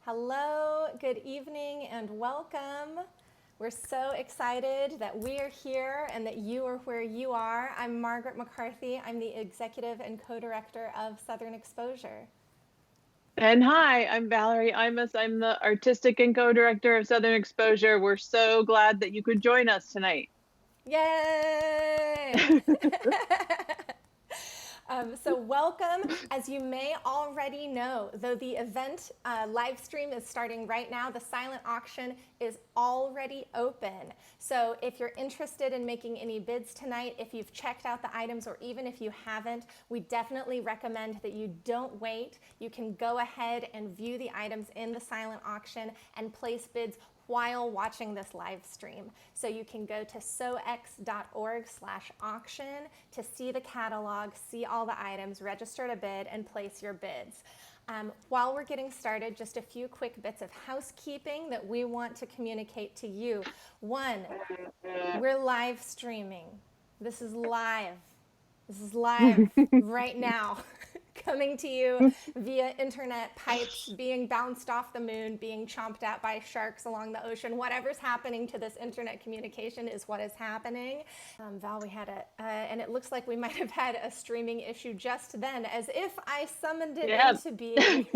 Hello, good evening, and welcome. We're so excited that we are here and that you are where you are. I'm Margaret McCarthy. I'm the executive and co-director of Southern Exposure. And hi, I'm Valerie Imus. I'm the artistic and co-director of Southern Exposure. We're so glad that you could join us tonight. Yay! So welcome. As you may already know, though the event live stream is starting right now, the silent auction is already open. So if you're interested in making any bids tonight, if you've checked out the items, or even if you haven't, we definitely recommend that you don't wait. You can go ahead and view the items in the silent auction and place bids while watching this live stream. So you can go to sox.org/auction to see the catalog, see all the items, register to bid, and place your bids. While we're getting started, just a few quick bits of housekeeping that we want to communicate to you. One, we're live streaming. This is live. This is live right now. Coming to you via internet pipes, being bounced off the moon, being chomped at by sharks along the ocean. Whatever's happening to this internet communication is what is happening. Val, we had and it looks like we might have had a streaming issue just then, as if I summoned it into being,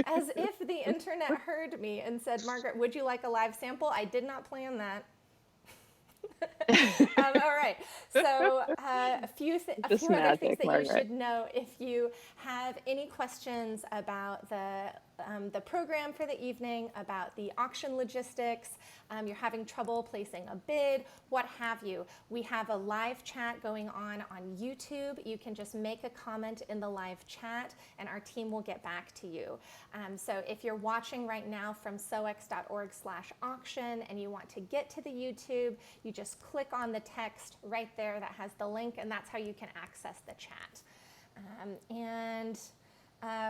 as if the internet heard me and said, Margaret, would you like a live sample? I did not plan that. All right, so a few other things that you should know if you have any questions about the program for the evening, about the auction logistics, you're having trouble placing a bid, what have you. We have a live chat going on YouTube. You can just make a comment in the live chat and our team will get back to you. So if you're watching right now from sox.org/auction and you want to get to the YouTube, you just click on the text right there that has the link, and that's how you can access the chat.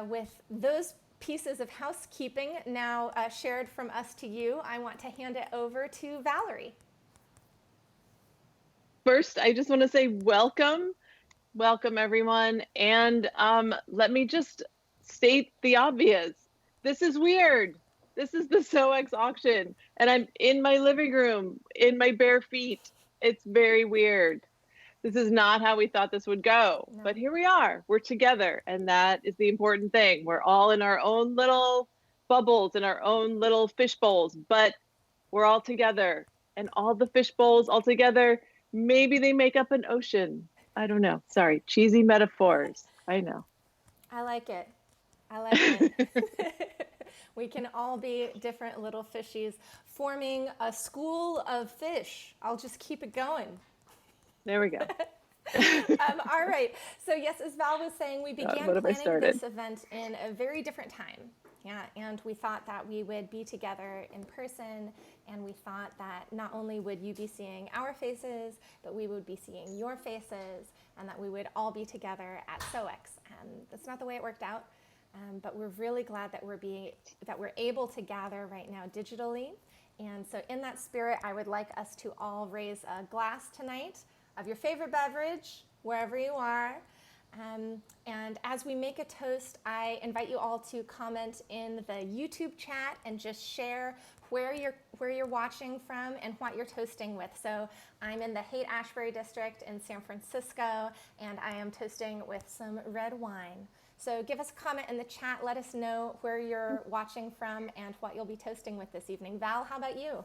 With those pieces of housekeeping now shared from us to you, I want to hand it over to Valerie. First, I just want to say welcome everyone, and let me just state the obvious. This is weird. This is the SOX auction, and I'm in my living room in my bare feet. It's very weird. This is not how we thought this would go, but here we are. We're together, and that is the important thing. We're all in our own little bubbles, in our own little fish bowls, but we're all together, and all the fish bowls all together, maybe they make up an ocean. I don't know. Sorry, cheesy metaphors. I know. I like it. I like it. We can all be different little fishies forming a school of fish. I'll just keep it going. There we go. All right. So yes, as Val was saying, we began planning this event in a very different time. Yeah, and we thought that we would be together in person, and we thought that not only would you be seeing our faces, but we would be seeing your faces, and that we would all be together at SOX. And that's not the way it worked out. But we're really glad that we're able to gather right now digitally. And so in that spirit, I would like us to all raise a glass tonight of your favorite beverage, wherever you are. And as we make a toast, I invite you all to comment in the YouTube chat and just share where you're watching from and what you're toasting with. So I'm in the Haight-Ashbury district in San Francisco, and I am toasting with some red wine. So give us a comment in the chat. Let us know where you're watching from and what you'll be toasting with this evening. Val, how about you?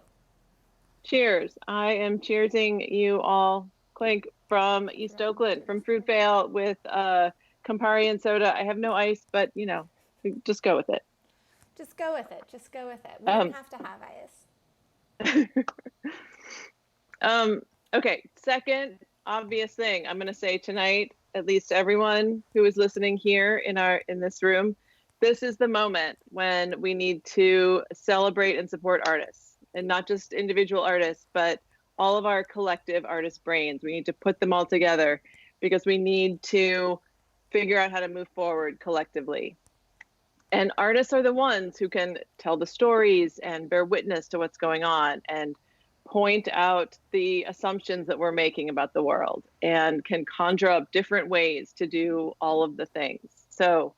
Cheers. I am cheersing you all. Clink from East Oakland, from Fruitvale with Campari and soda. I have no ice, but just go with it. Just go with it. Just go with it. We don't have to have ice. Okay, second obvious thing I'm going to say tonight, at least everyone who is listening here in this room, this is the moment when we need to celebrate and support artists, and not just individual artists, but all of our collective artist brains. We need to put them all together because we need to figure out how to move forward collectively. And artists are the ones who can tell the stories and bear witness to what's going on and point out the assumptions that we're making about the world and can conjure up different ways to do all of the things. So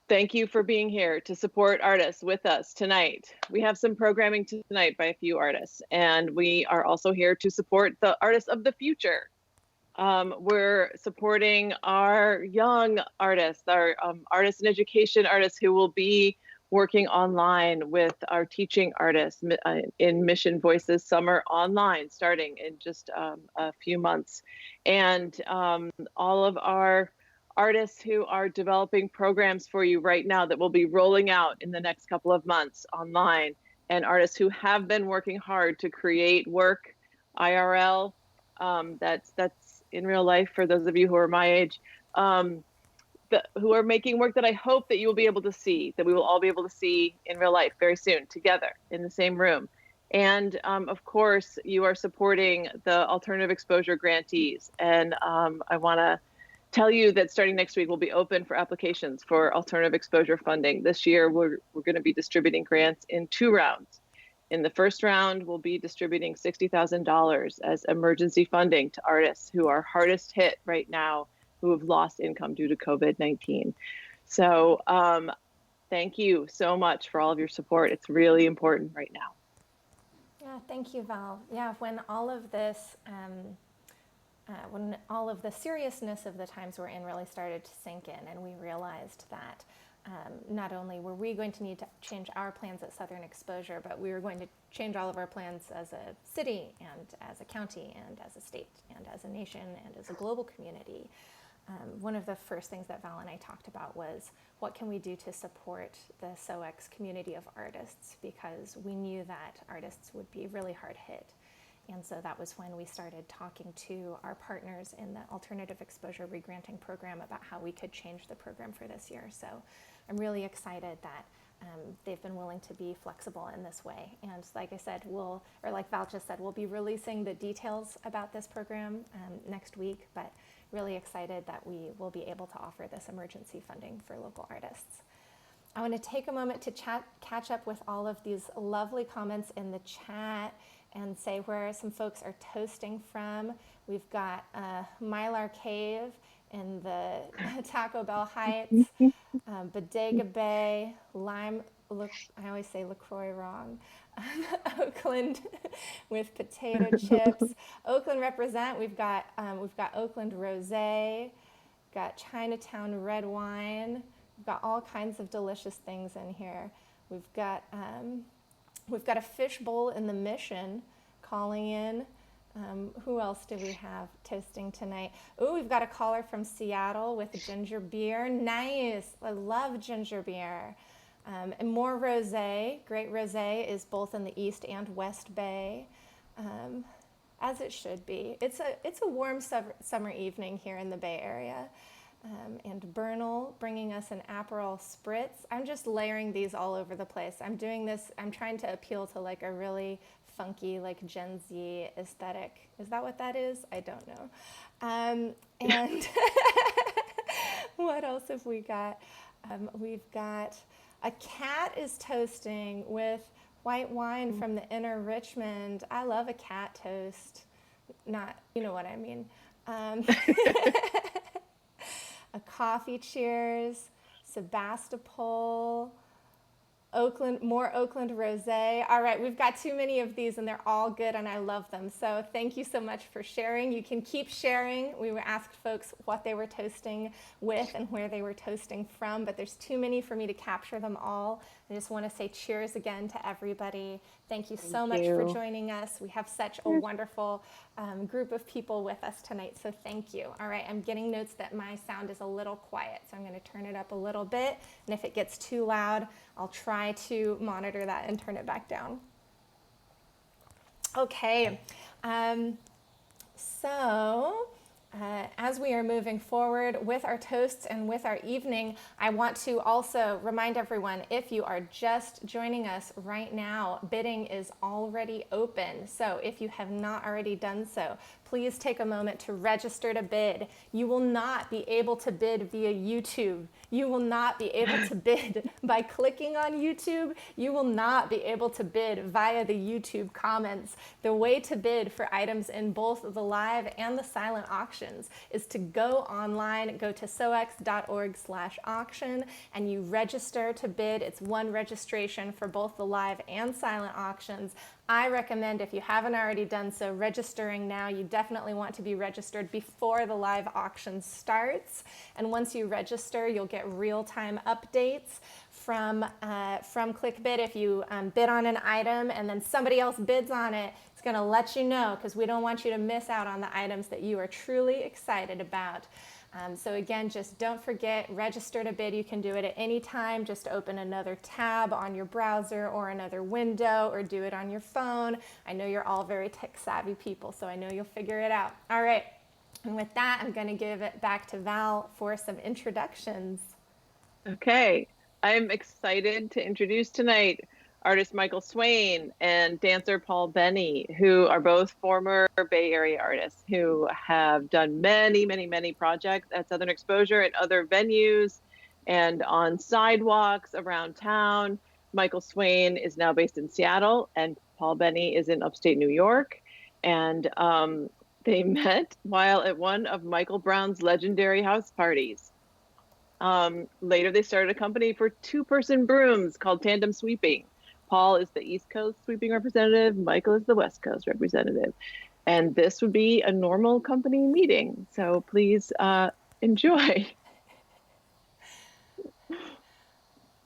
thank you for being here to support artists with us tonight. We have some programming tonight by a few artists, and we are also here to support the artists of the future. We're supporting our young artists, our artists in education artists who will be working online with our teaching artists in Mission Voices Summer Online, starting in just a few months. And all of our artists who are developing programs for you right now that will be rolling out in the next couple of months online, and artists who have been working hard to create work IRL, that's in real life for those of you who are my age, who are making work that I hope that you will be able to see, that we will all be able to see in real life very soon together in the same room. And of course, you are supporting the Alternative Exposure grantees. And I want to tell you that starting next week, we'll be open for applications for Alternative Exposure funding. This year, we're going to be distributing grants in 2 rounds. In the first round, we'll be distributing $60,000 as emergency funding to artists who are hardest hit right now, who have lost income due to COVID-19. So thank you so much for all of your support. It's really important right now. Yeah, thank you, Val. Yeah, when all of the seriousness of the times we're in really started to sink in, and we realized that not only were we going to need to change our plans at Southern Exposure, but we were going to change all of our plans as a city and as a county and as a state and as a nation and as a global community. One of the first things that Val and I talked about was what can we do to support the SOX community of artists, because we knew that artists would be really hard hit. And so that was when we started talking to our partners in the Alternative Exposure Regranting Program about how we could change the program for this year. So I'm really excited that they've been willing to be flexible in this way. And like I said, like Val just said, we'll be releasing the details about this program next week, but really excited that we will be able to offer this emergency funding for local artists. I want to take a moment to catch up with all of these lovely comments in the chat and say where some folks are toasting from. We've got Mylar Cave in the Taco Bell Heights, Bodega Bay, I always say LaCroix wrong, Oakland with potato chips. Oakland represent, we've got Oakland Rosé, got Chinatown red wine, we've got all kinds of delicious things in here. We've got a fishbowl in the Mission calling in. Who else do we have toasting tonight? Oh, we've got a caller from Seattle with ginger beer. Nice. I love ginger beer. And more rosé. Great rosé is both in the East and West Bay, as it should be. It's a warm summer evening here in the Bay Area. And Bernal bringing us an Aperol Spritz. I'm just layering these all over the place. I'm doing this, I'm trying to appeal to like a really funky, like Gen Z aesthetic. Is that what that is? I don't know. And what else have we got? We've got a cat is toasting with white wine from the inner Richmond. I love a cat toast. Not, you know what I mean. Um, a coffee cheers, Sebastopol, Oakland, more Oakland rosé. All right, we've got too many of these and they're all good and I love them. So thank you so much for sharing. You can keep sharing. We were asked folks what they were toasting with and where they were toasting from, but there's too many for me to capture them all. I just want to say cheers again to everybody. Thank you so much for joining us. We have such a wonderful group of people with us tonight, so thank you. All right, I'm getting notes that my sound is a little quiet, so I'm going to turn it up a little bit, and if it gets too loud, I'll try to monitor that and turn it back down. Okay, so as we are moving forward with our toasts and with our evening, I want to also remind everyone, if you are just joining us right now, bidding is already open. So if you have not already done so, please take a moment to register to bid. You will not be able to bid via YouTube. You will not be able to bid by clicking on YouTube. You will not be able to bid via the YouTube comments. The way to bid for items in both the live and the silent auctions is to go online, go to sox.org/auction, and you register to bid. It's one registration for both the live and silent auctions. I recommend, if you haven't already done so, registering now. You definitely want to be registered before the live auction starts. And once you register, you'll get real-time updates from ClickBid. If you bid on an item and then somebody else bids on it, it's going to let you know, because we don't want you to miss out on the items that you are truly excited about. So again, just don't forget, register to bid. You can do it at any time. Just open another tab on your browser or another window, or do it on your phone. I know you're all very tech savvy people, so I know you'll figure it out. All right, and with that, I'm going to give it back to Val for some introductions. Okay, I'm excited to introduce tonight artist Michael Swain and dancer Paul Benny, who are both former Bay Area artists who have done many, many, many projects at Southern Exposure and other venues and on sidewalks around town. Michael Swain is now based in Seattle and Paul Benny is in upstate New York. And they met while at one of Michael Brown's legendary house parties. Later, they started a company for two-person brooms called Tandem Sweeping. Paul is the East Coast sweeping representative. Michael is the West Coast representative. And this would be a normal company meeting. So please enjoy.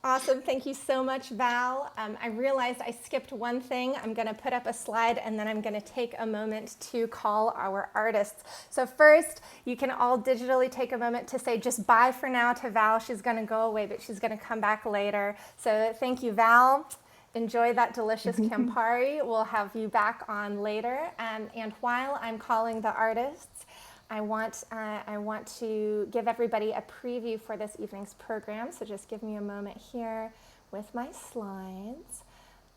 Awesome. Thank you so much, Val. I realized I skipped one thing. I'm going to put up a slide and then I'm going to take a moment to call our artists. So first, you can all digitally take a moment to say just bye for now to Val. She's going to go away, but she's going to come back later. So thank you, Val. Enjoy that delicious Campari. We'll have you back on later. And while I'm calling the artists, I want to give everybody a preview for this evening's program, so just give me a moment here with my slides.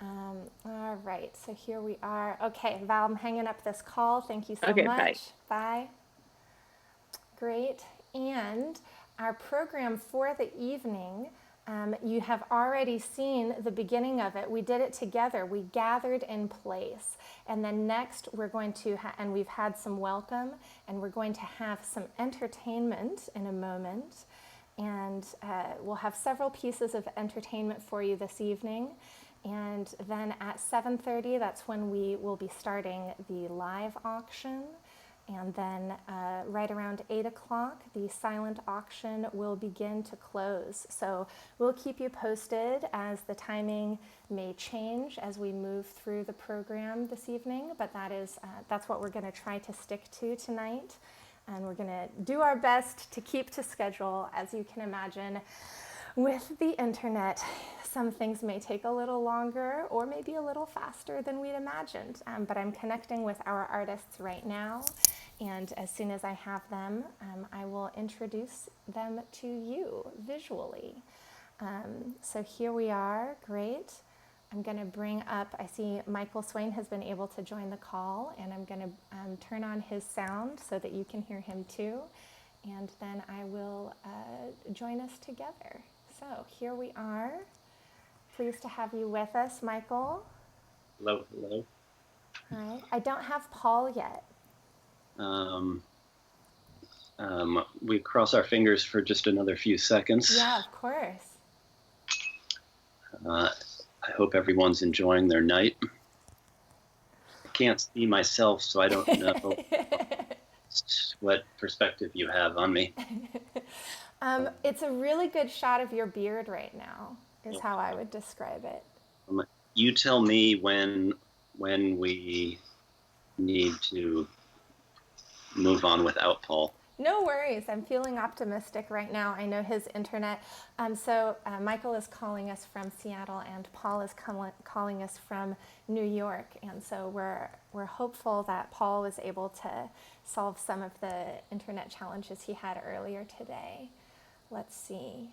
All right, so here we are. Okay, Val, I'm hanging up this call. Thank you so much. Bye. Great. And our program for the evening, you have already seen the beginning of it. We did it together. We gathered in place. And then next we're going to, and we've had some welcome, and we're going to have some entertainment in a moment. And we'll have several pieces of entertainment for you this evening. And then at 7:30, that's when we will be starting the live auction. And then right around 8 o'clock, the silent auction will begin to close. So we'll keep you posted as the timing may change as we move through the program this evening, but that's what we're going to try to stick to tonight. And we're going to do our best to keep to schedule. As you can imagine, with the internet, some things may take a little longer or maybe a little faster than we'd imagined. But I'm connecting with our artists right now. And as soon as I have them, I will introduce them to you visually. So here we are. Great. I'm going to bring up, I see Michael Swain has been able to join the call, and I'm going to turn on his sound so that you can hear him too. And then I will join us together. So here we are. Pleased to have you with us, Michael. Hello, hello. Hi. I don't have Paul yet. Um, we cross our fingers for just another few seconds. Yeah, of course. I hope everyone's enjoying their night. I can't see myself, so I don't know what perspective you have on me. It's a really good shot of your beard right now, is how I would describe it. You tell me when we need to move on without Paul. No worries. I'm feeling optimistic right now. I know his internet. Michael is calling us from Seattle, and Paul is calling us from New York. And so we're hopeful that Paul was able to solve some of the internet challenges he had earlier today. Let's see.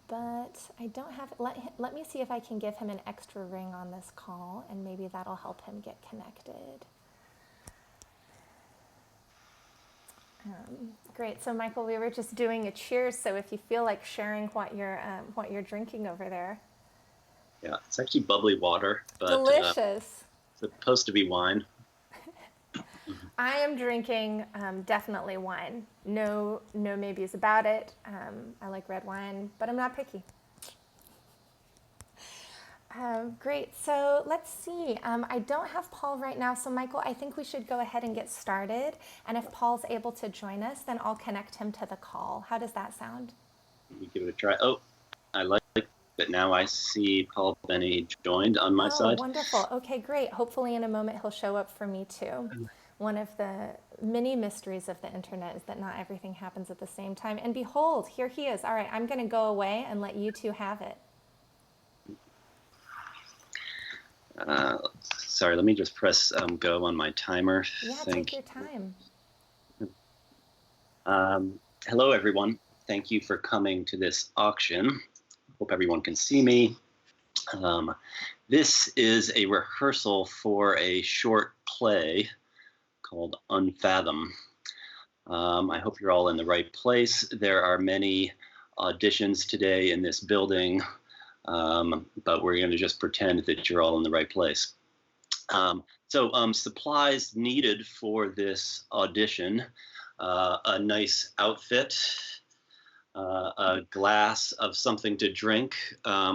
But I don't have. Let me see if I can give him an extra ring on this call, and maybe that'll help him get connected. Great. So, Michael, we were just doing a cheers. So, if you feel like sharing what you're drinking over there, Yeah, it's actually bubbly water, but delicious. it's supposed to be wine. I am drinking definitely wine. No maybes about it. I like red wine, but I'm not picky. Great. So let's see. I don't have Paul right now. So Michael, I think we should go ahead and get started. And if Paul's able to join us, then I'll connect him to the call. How does that sound? You give it a try. Oh, I like it. Now I see Paul Benny joined on my side. Oh, wonderful. Okay, great. Hopefully in a moment he'll show up for me too. One of the many mysteries of the internet is that not everything happens at the same time. And behold, here he is. All right, I'm going to go away and let you two have it. Sorry, let me just press go on my timer. Yeah, take your time. Hello, everyone. Thank you for coming to this auction. Hope everyone can see me. This is a rehearsal for a short play called Unfathom. I hope you're all in the right place. There are many auditions today in this building. But we're going to just pretend that you're all in the right place. Supplies needed for this audition, a nice outfit, a glass of something to drink, a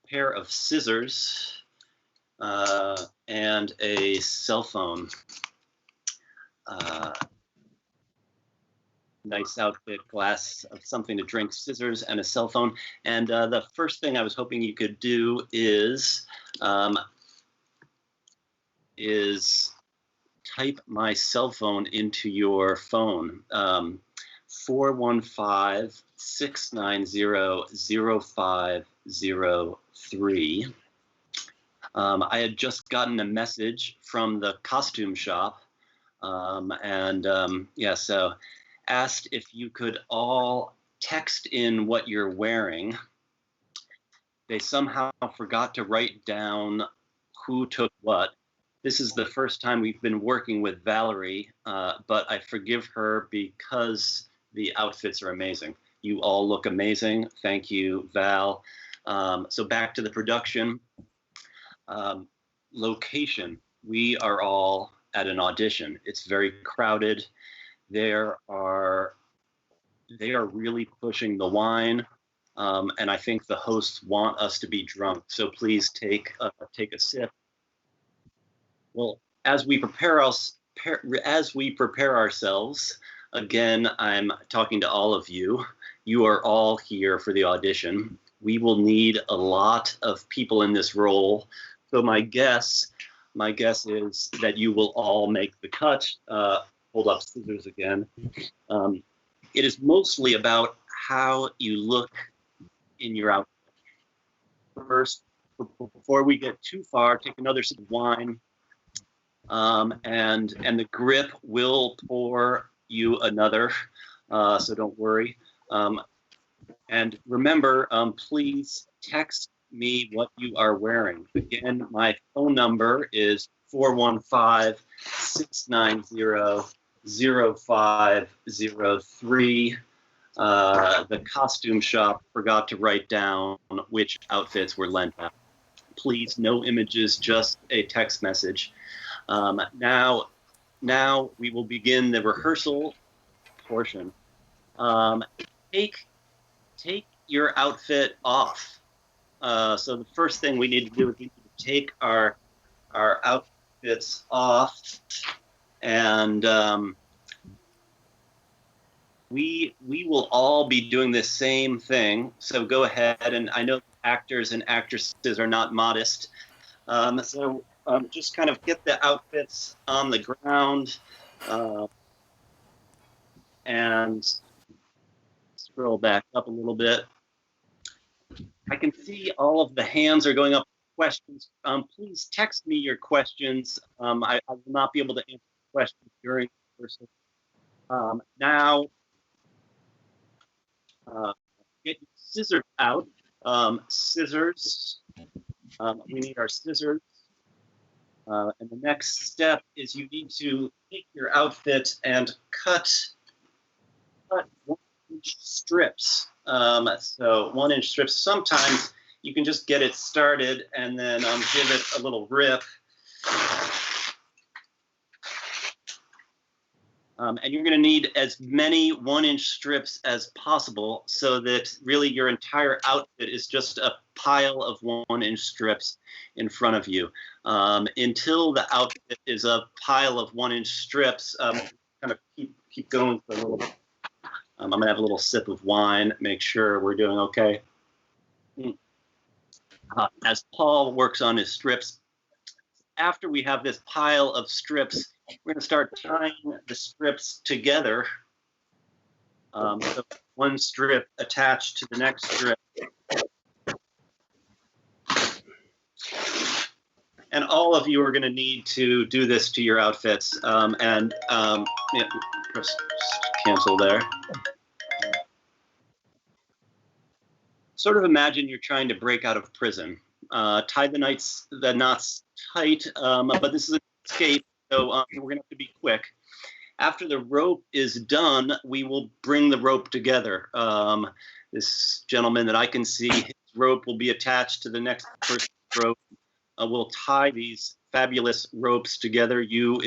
pair of scissors, and a cell phone. Nice outfit, glass of something to drink, scissors, and a cell phone. And the first thing I was hoping you could do is type my cell phone into your phone, 415-690-0503. I had just gotten a message from the costume shop, so asked if you could all text in what you're wearing. They somehow forgot to write down who took what. This is the first time we've been working with Valerie, but I forgive her because the outfits are amazing. You all look amazing. Thank you, Val. So back to the production. Location. We are all at an audition. It's very crowded. They are really pushing the wine, and I think the hosts want us to be drunk. So please take a sip. Well, as we prepare ourselves, again, I'm talking to all of you. You are all here for the audition. We will need a lot of people in this role. So my guess is that you will all make the cut. Hold up scissors again. It is mostly about how you look in your outfit. First, before we get too far, take another sip of wine, and the grip will pour you another, so don't worry. And remember, please text me what you are wearing. Again, my phone number is 415-690-0503. the costume shop forgot to write down which outfits were lent out. Please, no images, just a text message. Now we will begin the rehearsal portion. Take your outfit off. So the first thing we need to do is we need to take our outfits off, and we will all be doing the same thing. So go ahead, and I know actors and actresses are not modest. So just kind of get the outfits on the ground, and scroll back up a little bit. I can see all of the hands are going up. Questions. Please text me your questions. I will not be able to answer questions during the rehearsal. Now, get your scissors out. Scissors. We need our scissors. And the next step is you need to take your outfit and cut 1-inch strips. So 1-inch strips. Sometimes you can just get it started and then give it a little rip. And you're going to need as many 1-inch strips as possible so that really your entire outfit is just a pile of 1-inch strips in front of you. Until the outfit is a pile of 1-inch strips, kind of keep going for a little bit. I'm going to have a little sip of wine, make sure we're doing okay. As Paul works on his strips, after we have this pile of strips, we're going to start tying the strips together. So one strip attached to the next strip. And all of you are going to need to do this to your outfits. Press cancel there. Sort of imagine you're trying to break out of prison. Tie the knots tight, but this is an escape, so we're going to have to be quick. After the rope is done, we will bring the rope together. This gentleman that I can see, his rope will be attached to the next person's rope. We'll tie these fabulous ropes together. You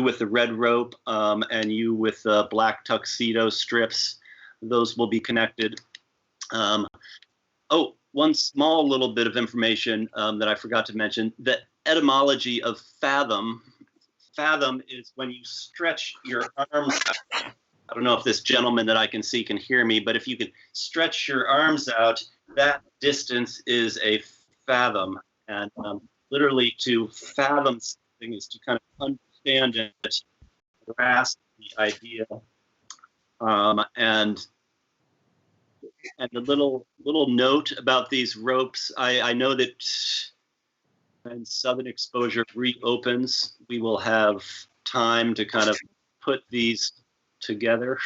with the red rope, and you with the black tuxedo strips. Those will be connected. One small little bit of information that I forgot to mention: the etymology of fathom. Fathom is when you stretch your arms out. I don't know if this gentleman that I can see can hear me, but if you can stretch your arms out, that distance is a fathom. And literally to fathom something is to kind of understand it, grasp the idea. And a little note about these ropes. I know that when Southern Exposure reopens, we will have time to kind of put these together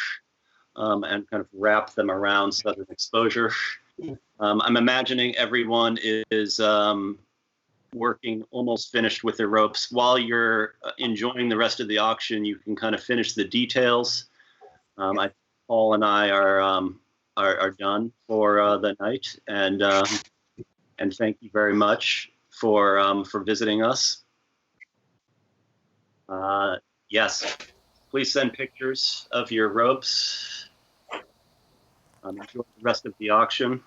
and kind of wrap them around Southern Exposure. I'm imagining everyone is working almost finished with their ropes. While you're enjoying the rest of the auction, you can kind of finish the details. Paul and I are done for the night, and thank you very much for visiting us. Yes, please send pictures of your ropes. Enjoy the rest of the auction.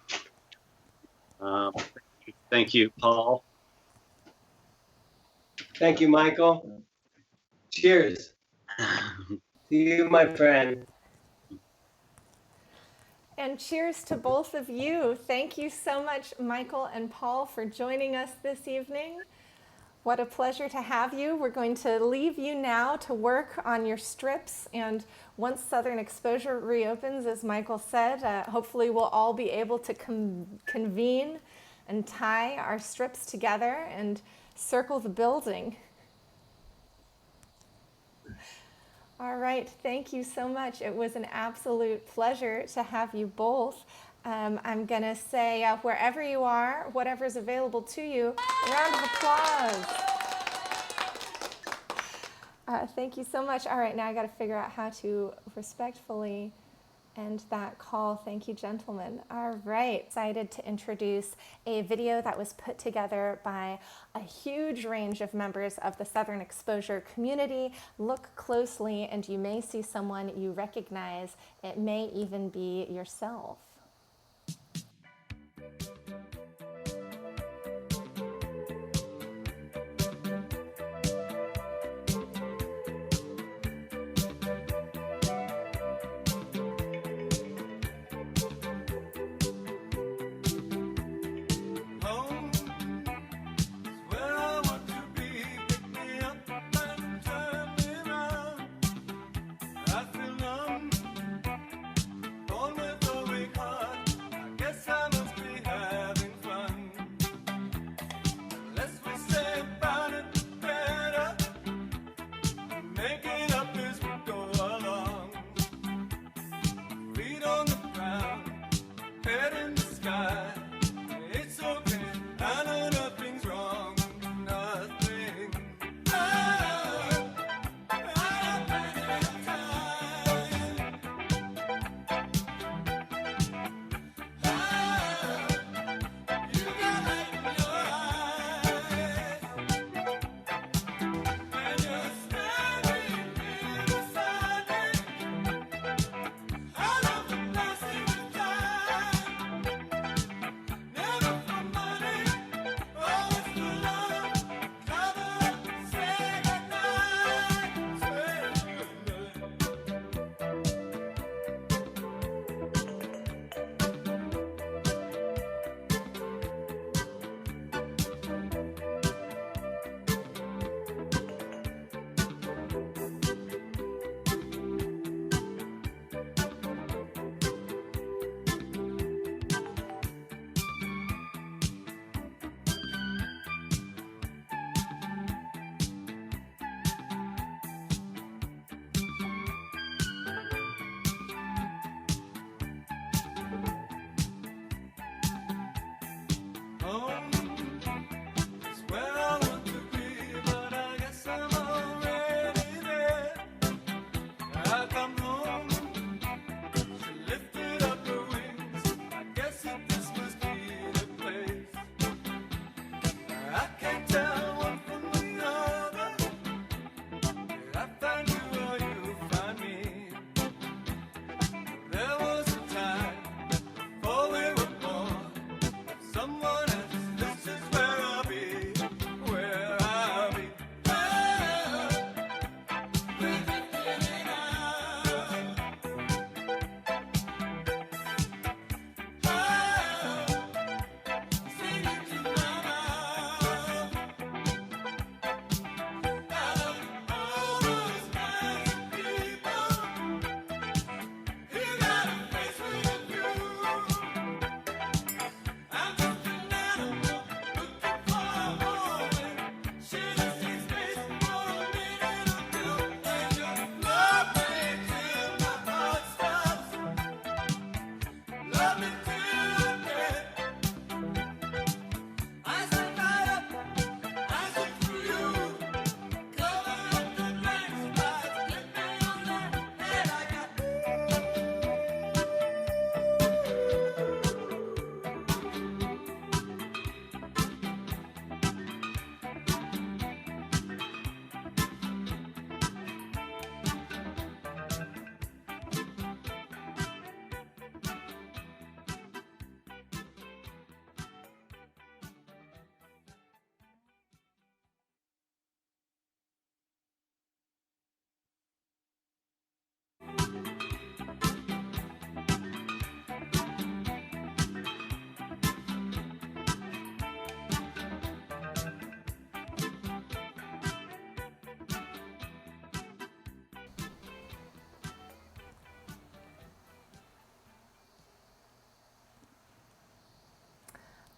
Thank you, Paul. Thank you, Michael. Cheers. To you, my friend. And cheers to both of you. Thank you so much, Michael and Paul, for joining us this evening. What a pleasure to have you. We're going to leave you now to work on your strips. And once Southern Exposure reopens, as Michael said, hopefully we'll all be able to convene and tie our strips together and circle the building. All right, thank you so much. It was an absolute pleasure to have you both. I'm gonna say wherever you are, whatever's available to you, round of applause. Thank you so much. All right, now I gotta figure out how to respectfully And that call, thank you, gentlemen. All right, excited to introduce a video that was put together by a huge range of members of the Southern Exposure community. Look closely and you may see someone you recognize. It may even be yourself.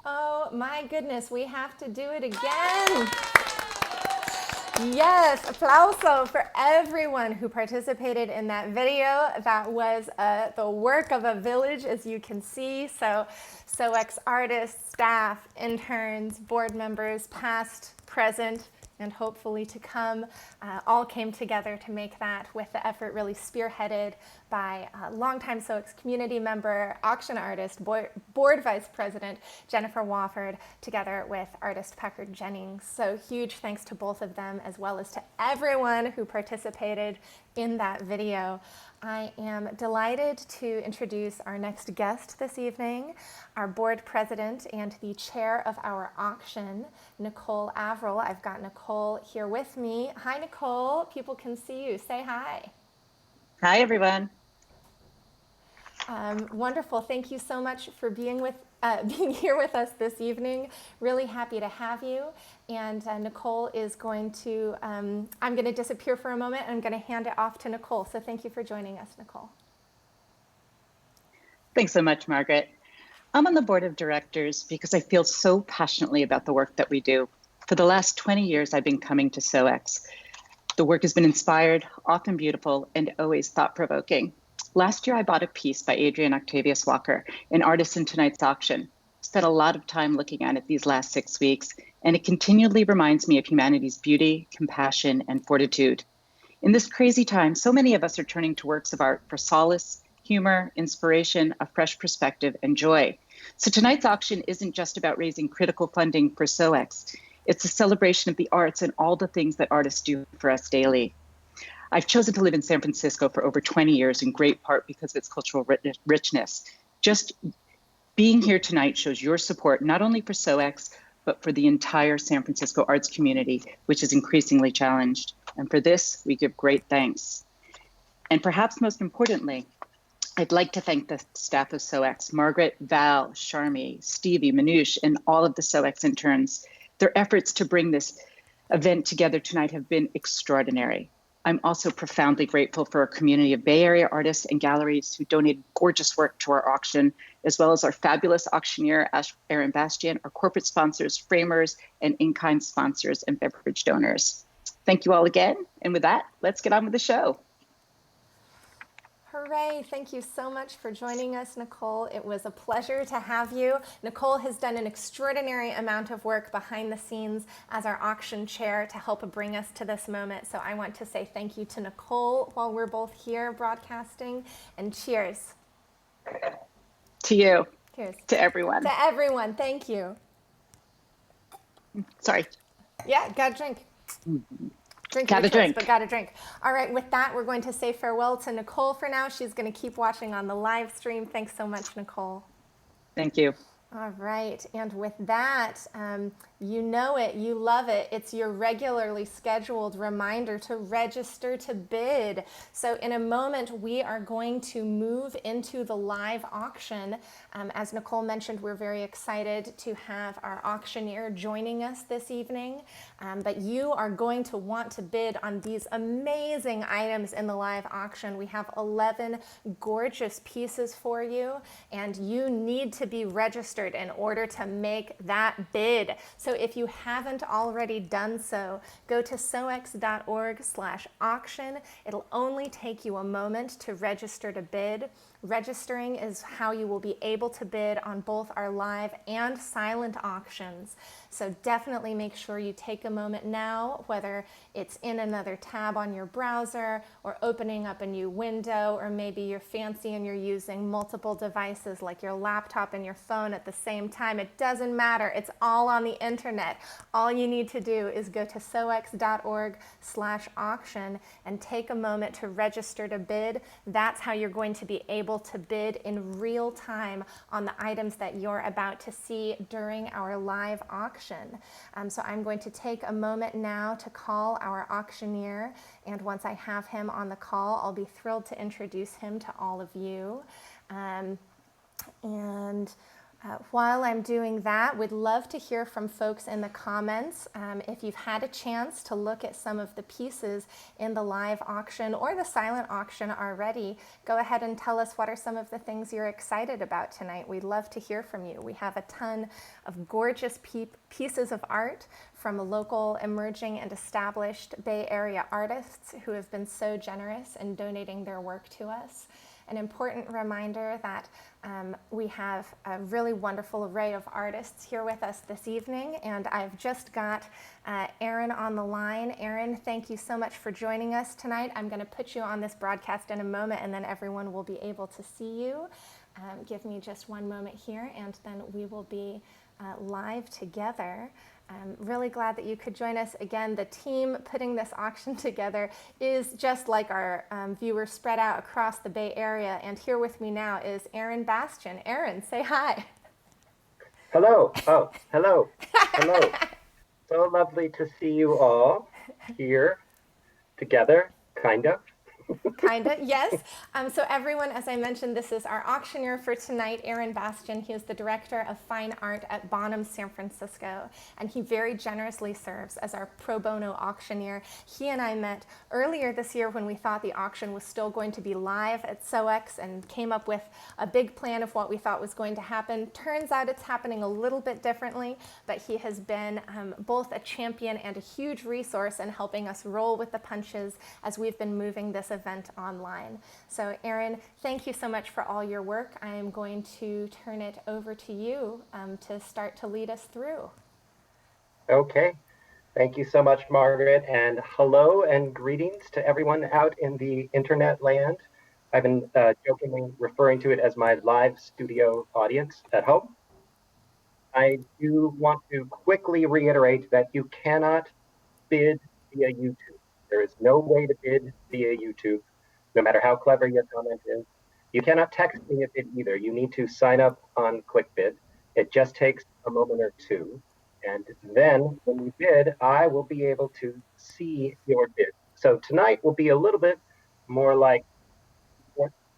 Oh my goodness, we have to do it again. Yes, applauso for everyone who participated in that video. That was the work of a village, as you can see. So SOEX artists, staff, interns, board members, past, present, and hopefully to come, all came together to make that, with the effort really spearheaded by longtime SOX community member, auction artist, board vice president Jennifer Wofford, together with artist Packard Jennings. So huge thanks to both of them, as well as to everyone who participated in that video. I am delighted to introduce our next guest this evening, our board president and the chair of our auction, Nicole Averill. I've got Nicole here with me. Hi, Nicole. People can see you. Say hi. Hi, everyone. Wonderful. Thank you so much for being here with us this evening. Really happy to have you. And Nicole is going to, I'm going to disappear for a moment, and I'm going to hand it off to Nicole. So thank you for joining us, Nicole. Thanks so much, Margaret. I'm on the board of directors because I feel so passionately about the work that we do. For the last 20 years, I've been coming to SOX. The work has been inspired, often beautiful, and always thought-provoking. Last year, I bought a piece by Adrian Octavius Walker, an artist in tonight's auction. Spent a lot of time looking at it these last 6 weeks, and it continually reminds me of humanity's beauty, compassion, and fortitude. In this crazy time, so many of us are turning to works of art for solace, humor, inspiration, a fresh perspective, and joy. So tonight's auction isn't just about raising critical funding for SOX. It's a celebration of the arts and all the things that artists do for us daily. I've chosen to live in San Francisco for over 20 years, in great part because of its cultural richness. Just being here tonight shows your support, not only for SOX, but for the entire San Francisco arts community, which is increasingly challenged. And for this, we give great thanks. And perhaps most importantly, I'd like to thank the staff of SOX, Margaret, Val, Sharmi, Stevie, Manoush, and all of the SOX interns. Their efforts to bring this event together tonight have been extraordinary. I'm also profoundly grateful for our community of Bay Area artists and galleries who donated gorgeous work to our auction, as well as our fabulous auctioneer, Aaron Bastian, our corporate sponsors, framers, and in-kind sponsors and beverage donors. Thank you all again. And with that, let's get on with the show. Hooray. Thank you so much for joining us, Nicole. It was a pleasure to have you. Nicole has done an extraordinary amount of work behind the scenes as our auction chair to help bring us to this moment. So I want to say thank you to Nicole while we're both here broadcasting, and cheers. To you. Cheers. To everyone. To everyone. Thank you. Sorry. Yeah, got a drink. Drink Got your a choice, drink. but got a drink. All right, with that, we're going to say farewell to Nicole for now. She's going to keep watching on the live stream. Thanks so much, Nicole. Thank you. All right, and with that, you know it, you love it. It's your regularly scheduled reminder to register to bid. So in a moment, we are going to move into the live auction. As Nicole mentioned, we're very excited to have our auctioneer joining us this evening. But you are going to want to bid on these amazing items in the live auction. We have 11 gorgeous pieces for you, and you need to be registered in order to make that bid. So if you haven't already done so, go to sox.org/auction. It'll only take you a moment to register to bid. Registering is how you will be able to bid on both our live and silent auctions. So definitely make sure you take a moment now, whether it's in another tab on your browser or opening up a new window, or maybe you're fancy and you're using multiple devices like your laptop and your phone at the same time. It doesn't matter. It's all on the internet. All you need to do is go to sox.org/auction and take a moment to register to bid. That's how you're going to be able to bid in real time on the items that you're about to see during our live auction. So I'm going to take a moment now to call our auctioneer, and once I have him on the call, I'll be thrilled to introduce him to all of you. While I'm doing that, we'd love to hear from folks in the comments. If you've had a chance to look at some of the pieces in the live auction or the silent auction already, go ahead and tell us what are some of the things you're excited about tonight. We'd love to hear from you. We have a ton of gorgeous pieces of art from local, emerging, and established Bay Area artists who have been so generous in donating their work to us. an important reminder that we have a really wonderful array of artists here with us this evening, and I've just got Aaron on the line. Aaron, thank you so much for joining us tonight. I'm going to put you on this broadcast in a moment, and then everyone will be able to see you. Give me just one moment here, and then we will be live together. I'm really glad that you could join us. Again, the team putting this auction together is just like our viewers spread out across the Bay Area. And here with me now is Aaron Bastian. Aaron, say hi. Hello. Oh, hello. Hello. So lovely to see you all here together, kind of. Kinda, yes. So everyone, as I mentioned, this is our auctioneer for tonight, Aaron Bastian. He is the Director of Fine Art at Bonham, San Francisco, and he very generously serves as our pro bono auctioneer. He and I met earlier this year when we thought the auction was still going to be live at SOX and came up with a big plan of what we thought was going to happen. Turns out it's happening a little bit differently, but he has been both a champion and a huge resource in helping us roll with the punches as we've been moving this event online. So Aaron, thank you so much for all your work. I am going to turn it over to you to start to lead us through. Okay. Thank you so much, Margaret. And hello and greetings to everyone out in the internet land. I've been jokingly referring to it as my live studio audience at home. I do want to quickly reiterate that you cannot bid via YouTube. There is no way to bid via YouTube, no matter how clever your comment is. You cannot text me a bid either. You need to sign up on ClickBid. It just takes a moment or two. And then when you bid, I will be able to see your bid. So tonight will be a little bit more like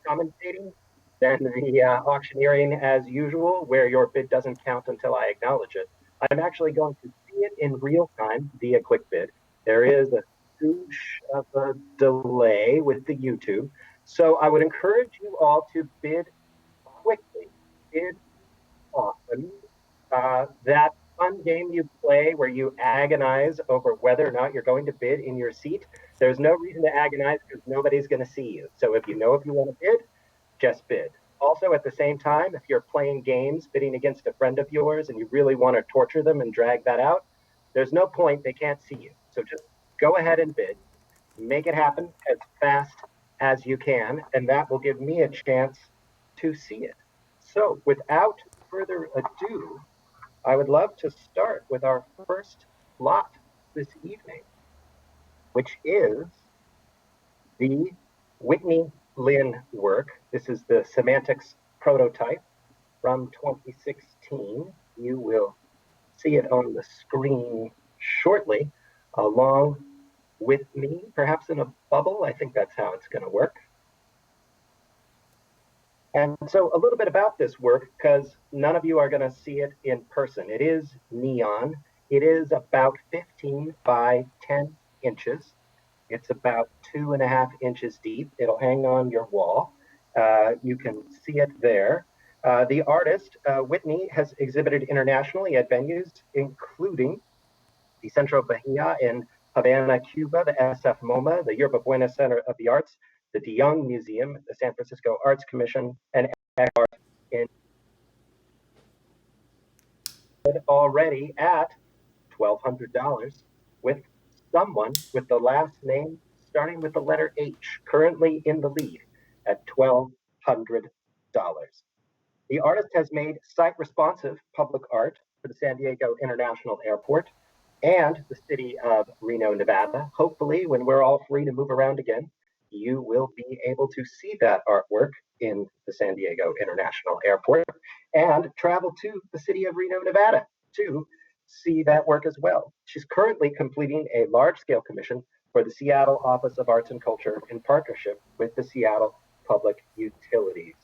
commentating than the auctioneering as usual, where your bid doesn't count until I acknowledge it. I'm actually going to see it in real time via ClickBid. There is a scoosh of a delay with the YouTube. So I would encourage you all to bid quickly, bid often. That fun game you play where you agonize over whether or not you're going to bid in your seat, there's no reason to agonize because nobody's going to see you. So if you know if you want to bid, just bid. Also, at the same time, if you're playing games, bidding against a friend of yours, and you really want to torture them and drag that out, there's no point. They can't see you. So just go ahead and bid. Make it happen as fast as you can, and that will give me a chance to see it. So without further ado, I would love to start with our first lot this evening, which is the Whitney Lynn work. This is the semantics prototype from 2016. You will see it on the screen shortly, along with me, perhaps in a bubble. I think that's how it's going to work. And so a little bit about this work, because none of you are going to see it in person. It is neon. It is about 15 by 10 inches. It's about 2.5 inches deep. It'll hang on your wall. You can see it there. The artist, Whitney, has exhibited internationally at venues, including the Centro Bahia in Havana, Cuba, the SF MoMA, the Yerba Buena Center of the Arts, the de Young Museum, the San Francisco Arts Commission, and art in already at $1,200 with someone with the last name starting with the letter H, currently in the lead at $1,200. The artist has made site-responsive public art for the San Diego International Airport and the city of Reno, Nevada. Hopefully, when we're all free to move around again, you will be able to see that artwork in the San Diego International Airport and travel to the city of Reno, Nevada to see that work as well. She's currently completing a large-scale commission for the Seattle Office of Arts and Culture in partnership with the Seattle Public Utilities.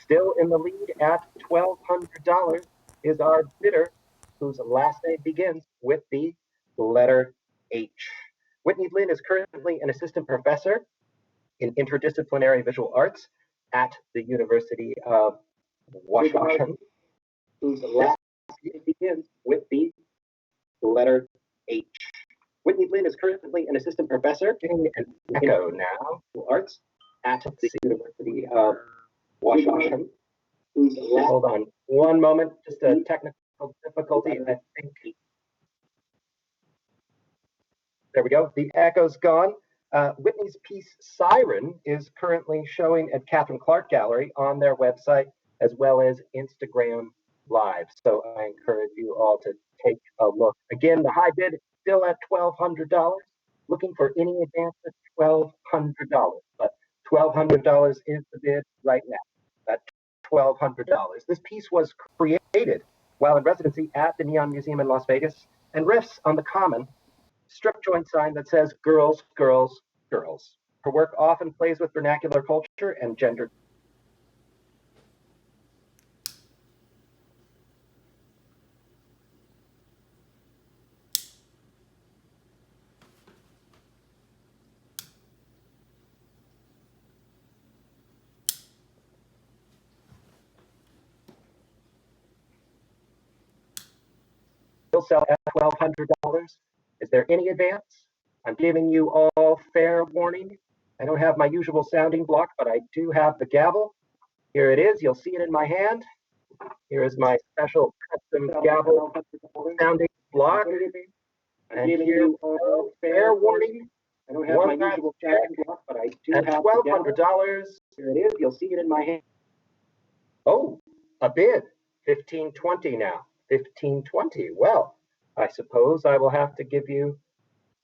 Still in the lead at $1,200 is our bidder, whose last name begins with the letter H. Whitney Lynn is currently an assistant professor in interdisciplinary visual arts at the University of Washington, whose last name begins with the letter H. Whitney Lynn is currently an assistant professor in echo now arts at the University of Washington. Hold on one moment, just a technical difficulty. I think. There we go. The echo's gone. Whitney's piece Siren is currently showing at Catherine Clark Gallery on their website as well as Instagram Live. So I encourage you all to take a look. Again, the high bid still at $1,200. Looking for any advance at $1,200, but $1,200 is the bid right now. At $1,200. This piece was created while in residency at the Neon Museum in Las Vegas and riffs on the common strip joint sign that says girls, girls, girls. Her work often plays with vernacular culture and gender. Will sell at $1,200. Is there any advance? I'm giving you all fair warning. I don't have my usual sounding block, but I do have the gavel. Here it is. You'll see it in my hand. Here is my special custom gavel sounding block. And here, fair warning. I don't have my usual sounding block, but I do have $1,200. Here it is. You'll see it in my hand. Oh, a bid. $1,520 now. $1,520. Well, I suppose I will have to give you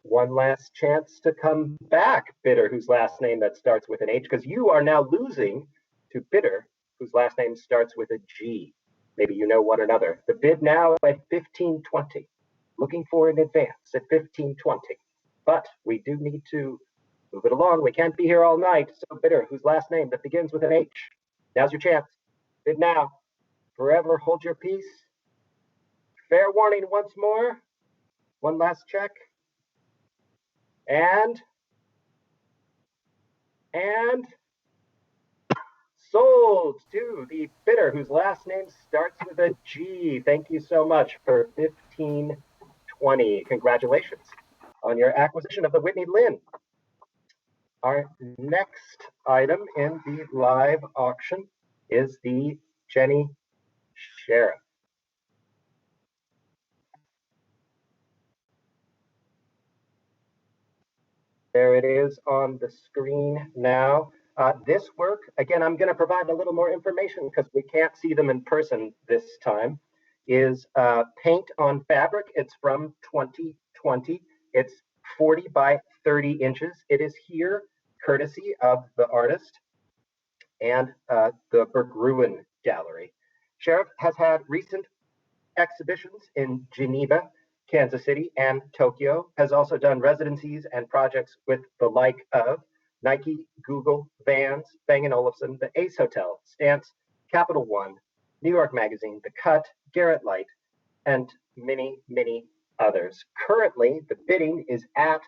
one last chance to come back, bidder whose last name that starts with an H, because you are now losing to bidder whose last name starts with a G. Maybe you know one another. The bid now at $1,520. Looking for an advance at $1,520. But we do need to move it along. We can't be here all night. So bidder whose last name that begins with an H. Now's your chance. Bid now. Forever hold your peace. Fair warning once more. One last check. And sold to the bidder whose last name starts with a G. Thank you so much for $1,520. Congratulations on your acquisition of the Whitney Lynn. Our next item in the live auction is the Jenny Sheriff. There it is on the screen now. This work, again, I'm going to provide a little more information because we can't see them in person this time, is paint on fabric. It's from 2020. It's 40 by 30 inches. It is here courtesy of the artist and the Bergruin Gallery. Sheriff has had recent exhibitions in Geneva, Kansas City, and Tokyo, has also done residencies and projects with the like of Nike, Google, Vans, Bang & Olufsen, the Ace Hotel, Stance, Capital One, New York Magazine, The Cut, Garrett Light, and many, many others. Currently, the bidding is at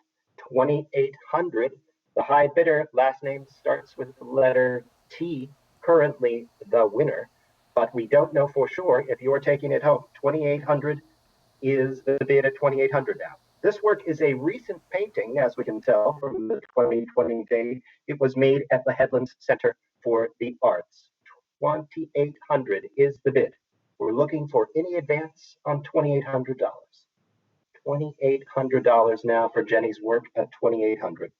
$2,800. The high bidder, last name starts with the letter T, currently the winner, but we don't know for sure if you're taking it home. $2,800 is the bid at $2,800 now. This work is a recent painting, as we can tell from the 2020 date. It was made at the Headlands Center for the Arts. $2,800 is the bid. We're looking for any advance on $2,800. $2,800 now for Jenny's work at $2,800.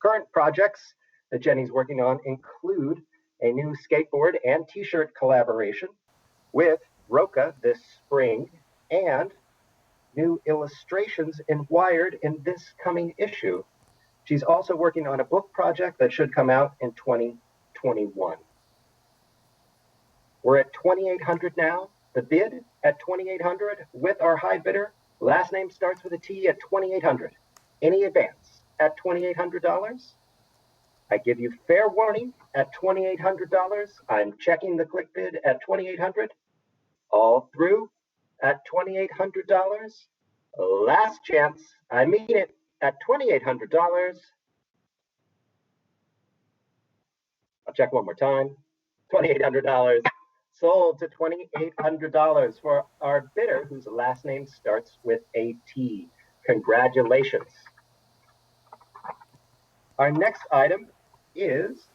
Current projects that Jenny's working on include a new skateboard and t-shirt collaboration with Roca this spring, and new illustrations in Wired in this coming issue. She's also working on a book project that should come out in 2021. We're at $2,800 now. The bid at $2,800 with our high bidder. Last name starts with a T at $2,800. Any advance at $2,800? I give you fair warning at $2,800. I'm checking the click bid at $2,800. All through at $2,800. Last chance, I mean it, at $2,800. I'll check one more time. $2,800. Sold to $2,800 for our bidder whose last name starts with a T. Congratulations. Our next item is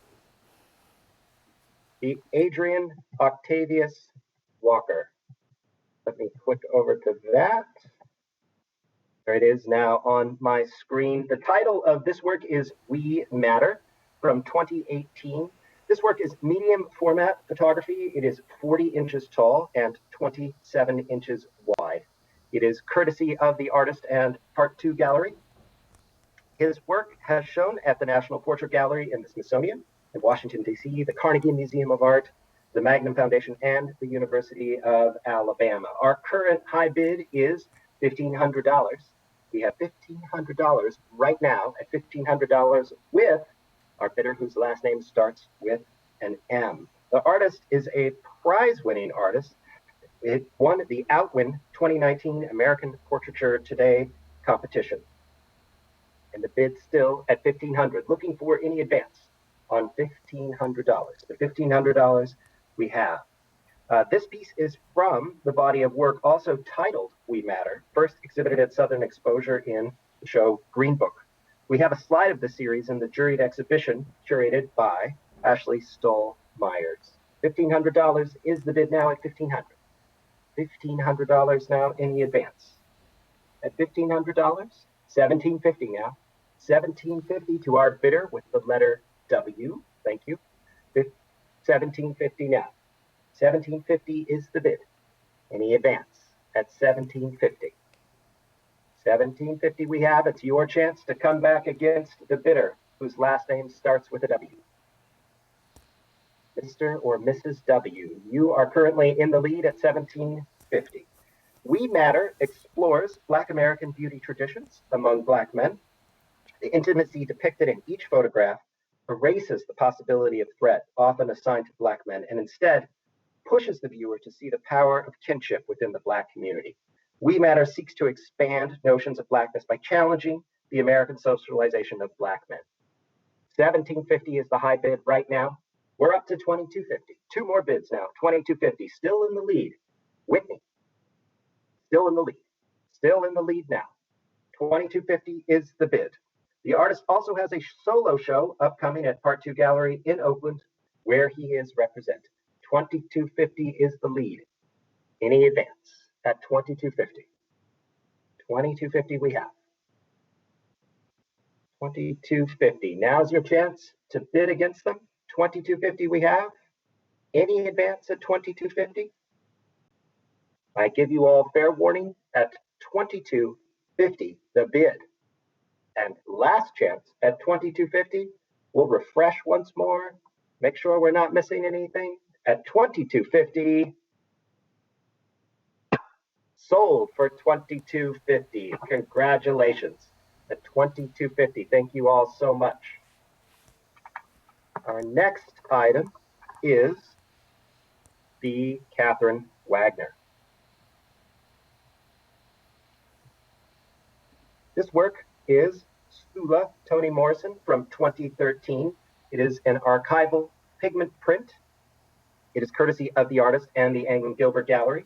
the Adrian Octavius Walker. Let me click over to that. There it is now on my screen. The title of this work is We Matter from 2018. This work is medium format photography. It is 40 inches tall and 27 inches wide. It is courtesy of the artist and Part 2 Gallery. His work has shown at the National Portrait Gallery in the Smithsonian, in Washington, D.C., the Carnegie Museum of Art, the Magnum Foundation, and the University of Alabama. Our current high bid is $1,500. We have $1,500 right now at $1,500 with our bidder whose last name starts with an M. The artist is a prize-winning artist. It won the Outwin 2019 American Portraiture Today competition. And the bid still at $1,500. Looking for any advance on $1,500. The $1,500 we have. This piece is from the body of work also titled We Matter, first exhibited at Southern Exposure in the show Green Book. We have a slide of the series in the juried exhibition curated by Ashley Stoll-Myers. $1,500 is the bid now at $1,500. $1,500 now, any advance? At $1,500, $1,750 now. $1,750 to our bidder with the letter W. Thank you. $1,750 now. $1,750 is the bid. Any advance at $1,750? $1,750 we have. It's your chance to come back against the bidder whose last name starts with a W. Mr. or Mrs. W. You are currently in the lead at $1,750. We Matter explores Black American beauty traditions among Black men. The intimacy depicted in each photograph erases the possibility of threat, often assigned to Black men, and instead pushes the viewer to see the power of kinship within the Black community. We Matter seeks to expand notions of Blackness by challenging the American socialization of Black men. $1,750 is the high bid right now. We're up to $2,250. Two more bids now. $2,250, still in the lead. Whitney, still in the lead. Still in the lead now. $2,250 is the bid. The artist also has a solo show upcoming at Part 2 Gallery in Oakland, where he is represented. $2,250 is the lead. Any advance at $2,250? $2,250 we have. $2,250. Now's your chance to bid against them. $2,250 we have. Any advance at $2,250? I give you all fair warning at $2,250 the bid. And last chance at $2,250. We'll refresh once more. Make sure we're not missing anything. At $2,250. Sold for $2,250. Congratulations. At $2,250. Thank you all so much. Our next item is the Catherine Wagner. This work is Sula Toni Morrison from 2013. It is an archival pigment print. It is courtesy of the artist and the Anglin Gilbert Gallery.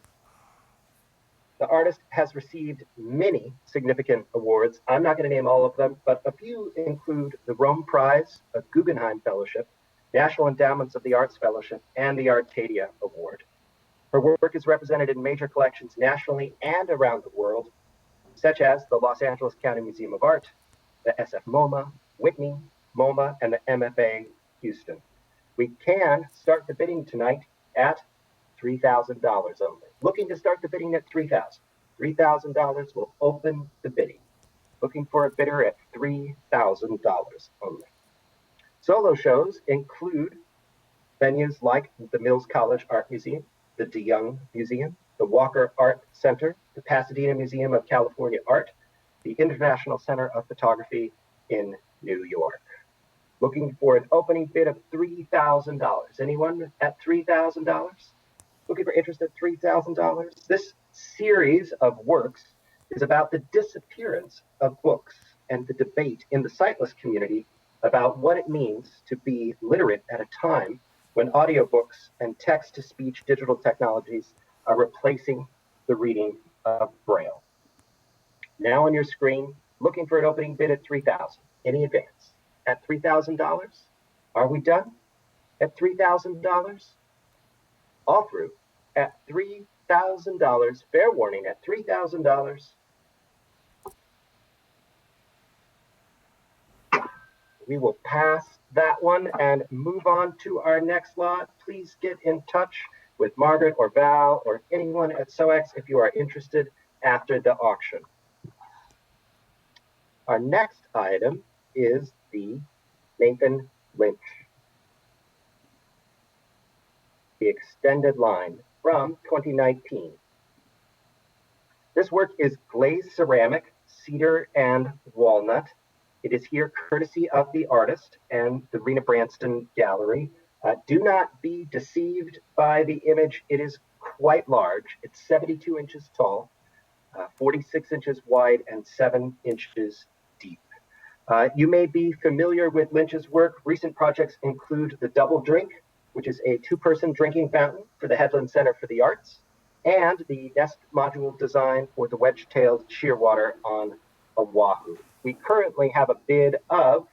The artist has received many significant awards. I'm not going to name all of them, but a few include the Rome Prize, a Guggenheim Fellowship, National Endowments of the Arts Fellowship, and the Arcadia Award. Her work is represented in major collections nationally and around the world, such as the Los Angeles County Museum of Art, the SF MoMA, Whitney, MoMA, and the MFA Houston. We can start the bidding tonight at $3,000 only. Looking to start the bidding at $3,000. $3,000 will open the bidding. Looking for a bidder at $3,000 only. Solo shows include venues like the Mills College Art Museum, the DeYoung Museum, the Walker Art Center, the Pasadena Museum of California Art, the International Center of Photography in New York. Looking for an opening bid of $3,000. Anyone at $3,000? Looking for interest at $3,000? This series of works is about the disappearance of books and the debate in the sightless community about what it means to be literate at a time when audiobooks and text-to-speech digital technologies are replacing the reading of Braille. Now on your screen, looking for an opening bid at $3,000. Any advance? At $3,000? Are we done? At $3,000? All through at $3,000. Fair warning, at $3,000. We will pass that one and move on to our next lot. Please get in touch with Margaret or Val or anyone at SOX if you are interested after the auction. Our next item is the Nathan Lynch, the extended line from 2019. This work is glazed ceramic, cedar, and walnut. It is here courtesy of the artist and the Rena Branston Gallery. Do not be deceived by the image. It is quite large. It's 72 inches tall, 46 inches wide, and 7 inches deep. You may be familiar with Lynch's work. Recent projects include the Double Drink, which is a two-person drinking fountain for the Headland Center for the Arts, and the nest module design for the wedge-tailed shearwater on Oahu. We currently have a bid of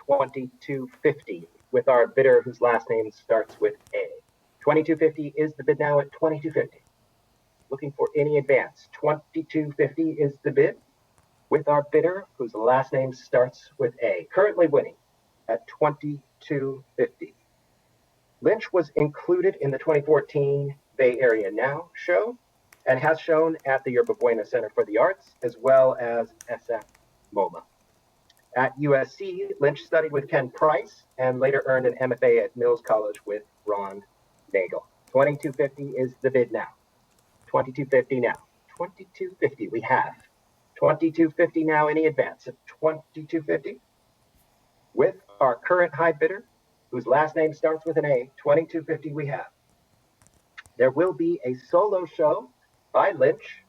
$2,250 with our bidder whose last name starts with A. $2,250 is the bid now at $2,250. Looking for any advance. $2,250 is the bid with our bidder whose last name starts with A. Currently winning at $2,250. Lynch was included in the 2014 Bay Area Now show and has shown at the Yerba Buena Center for the Arts as well as SF MoMA. At USC, Lynch studied with Ken Price and later earned an MFA at Mills College with Ron Nagel. $2,250 is the bid now. $2,250 now. $2,250 we have. $2,250 now. Any advance at $2,250 with our current high bidder whose last name starts with an A. $2,250 we have. There will be a solo show by Lynch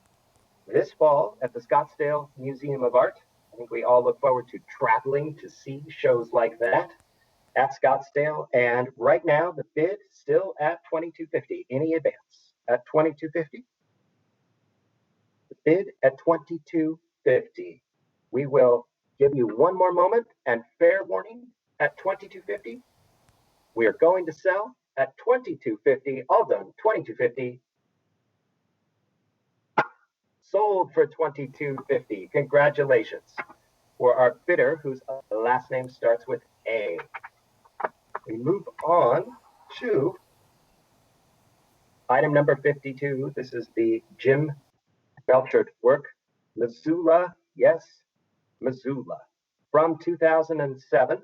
this fall at the Scottsdale Museum of Art. I think we all look forward to traveling to see shows like that at Scottsdale. And right now, the bid still at $2,250. Any advance at $2,250? The bid at $2,250. We will give you one more moment and fair warning at $2,250. We are going to sell at $2,250. All done. $2,250. Sold for $2,250. Congratulations for our bidder whose last name starts with A. We move on to item number 52. This is the Jim Belchert work, Missoula, yes, Missoula, from 2007.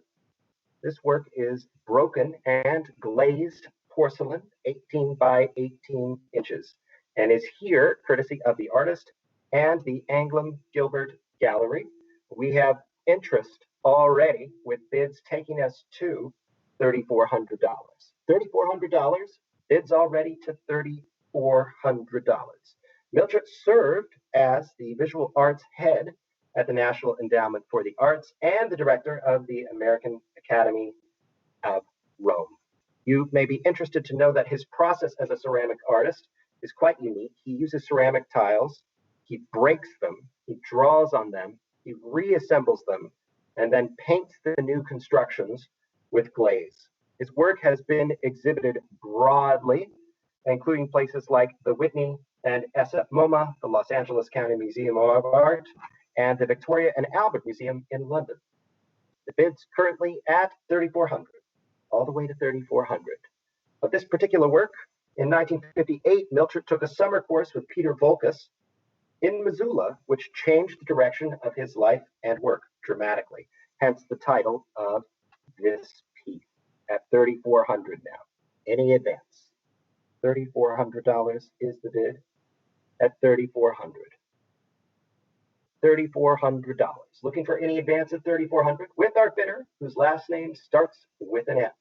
This work is broken and glazed porcelain, 18 by 18 inches, and is here courtesy of the artist and the Anglem Gilbert Gallery. We have interest already with bids taking us to $3,400. $3,400, bids already to $3,400. Mildred served as the visual arts head at the National Endowment for the Arts and the director of the American Academy of Rome. You may be interested to know that his process as a ceramic artist is quite unique. He uses ceramic tiles, he breaks them, he draws on them, he reassembles them, and then paints the new constructions with glaze. His work has been exhibited broadly, including places like the Whitney and SF MoMA, the Los Angeles County Museum of Art, and the Victoria and Albert Museum in London. The bid's currently at $3,400, all the way to $3,400. Of this particular work, in 1958, Milchert took a summer course with Peter Volkus in Missoula, which changed the direction of his life and work dramatically, hence the title of this piece at $3,400 now. Any advance? $3,400 is the bid at $3,400. $3,400. Looking for any advance at $3,400 with our bidder, whose last name starts with an F.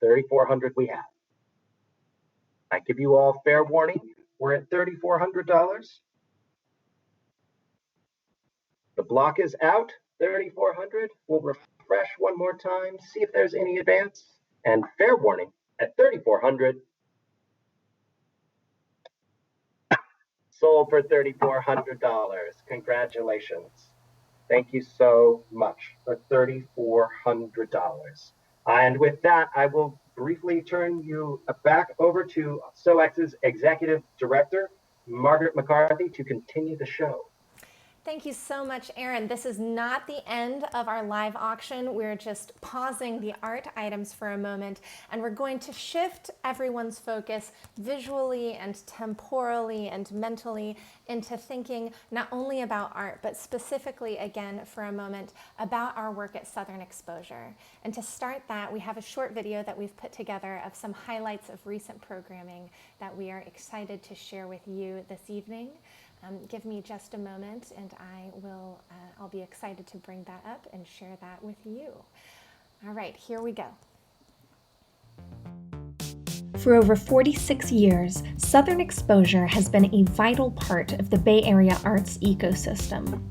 $3,400 we have. I give you all fair warning. We're at $3,400. The block is out. $3,400. We'll refresh one more time, see if there's any advance. And fair warning at $3,400. Sold for $3,400. Congratulations. Thank you so much for $3,400. And with that, I will briefly turn you back over to SOX's Executive Director, Margaret McCarthy, to continue the show. Thank you so much, Aaron. This is not the end of our live auction. We're just pausing the art items for a moment, and we're going to shift everyone's focus visually and temporally and mentally into thinking not only about art, but specifically, again, for a moment, about our work at Southern Exposure. And to start that, we have a short video that we've put together of some highlights of recent programming that we are excited to share with you this evening. Give me just a moment and I'll be excited to bring that up and share that with you. All right, here we go. For over 46 years, Southern Exposure has been a vital part of the Bay Area arts ecosystem.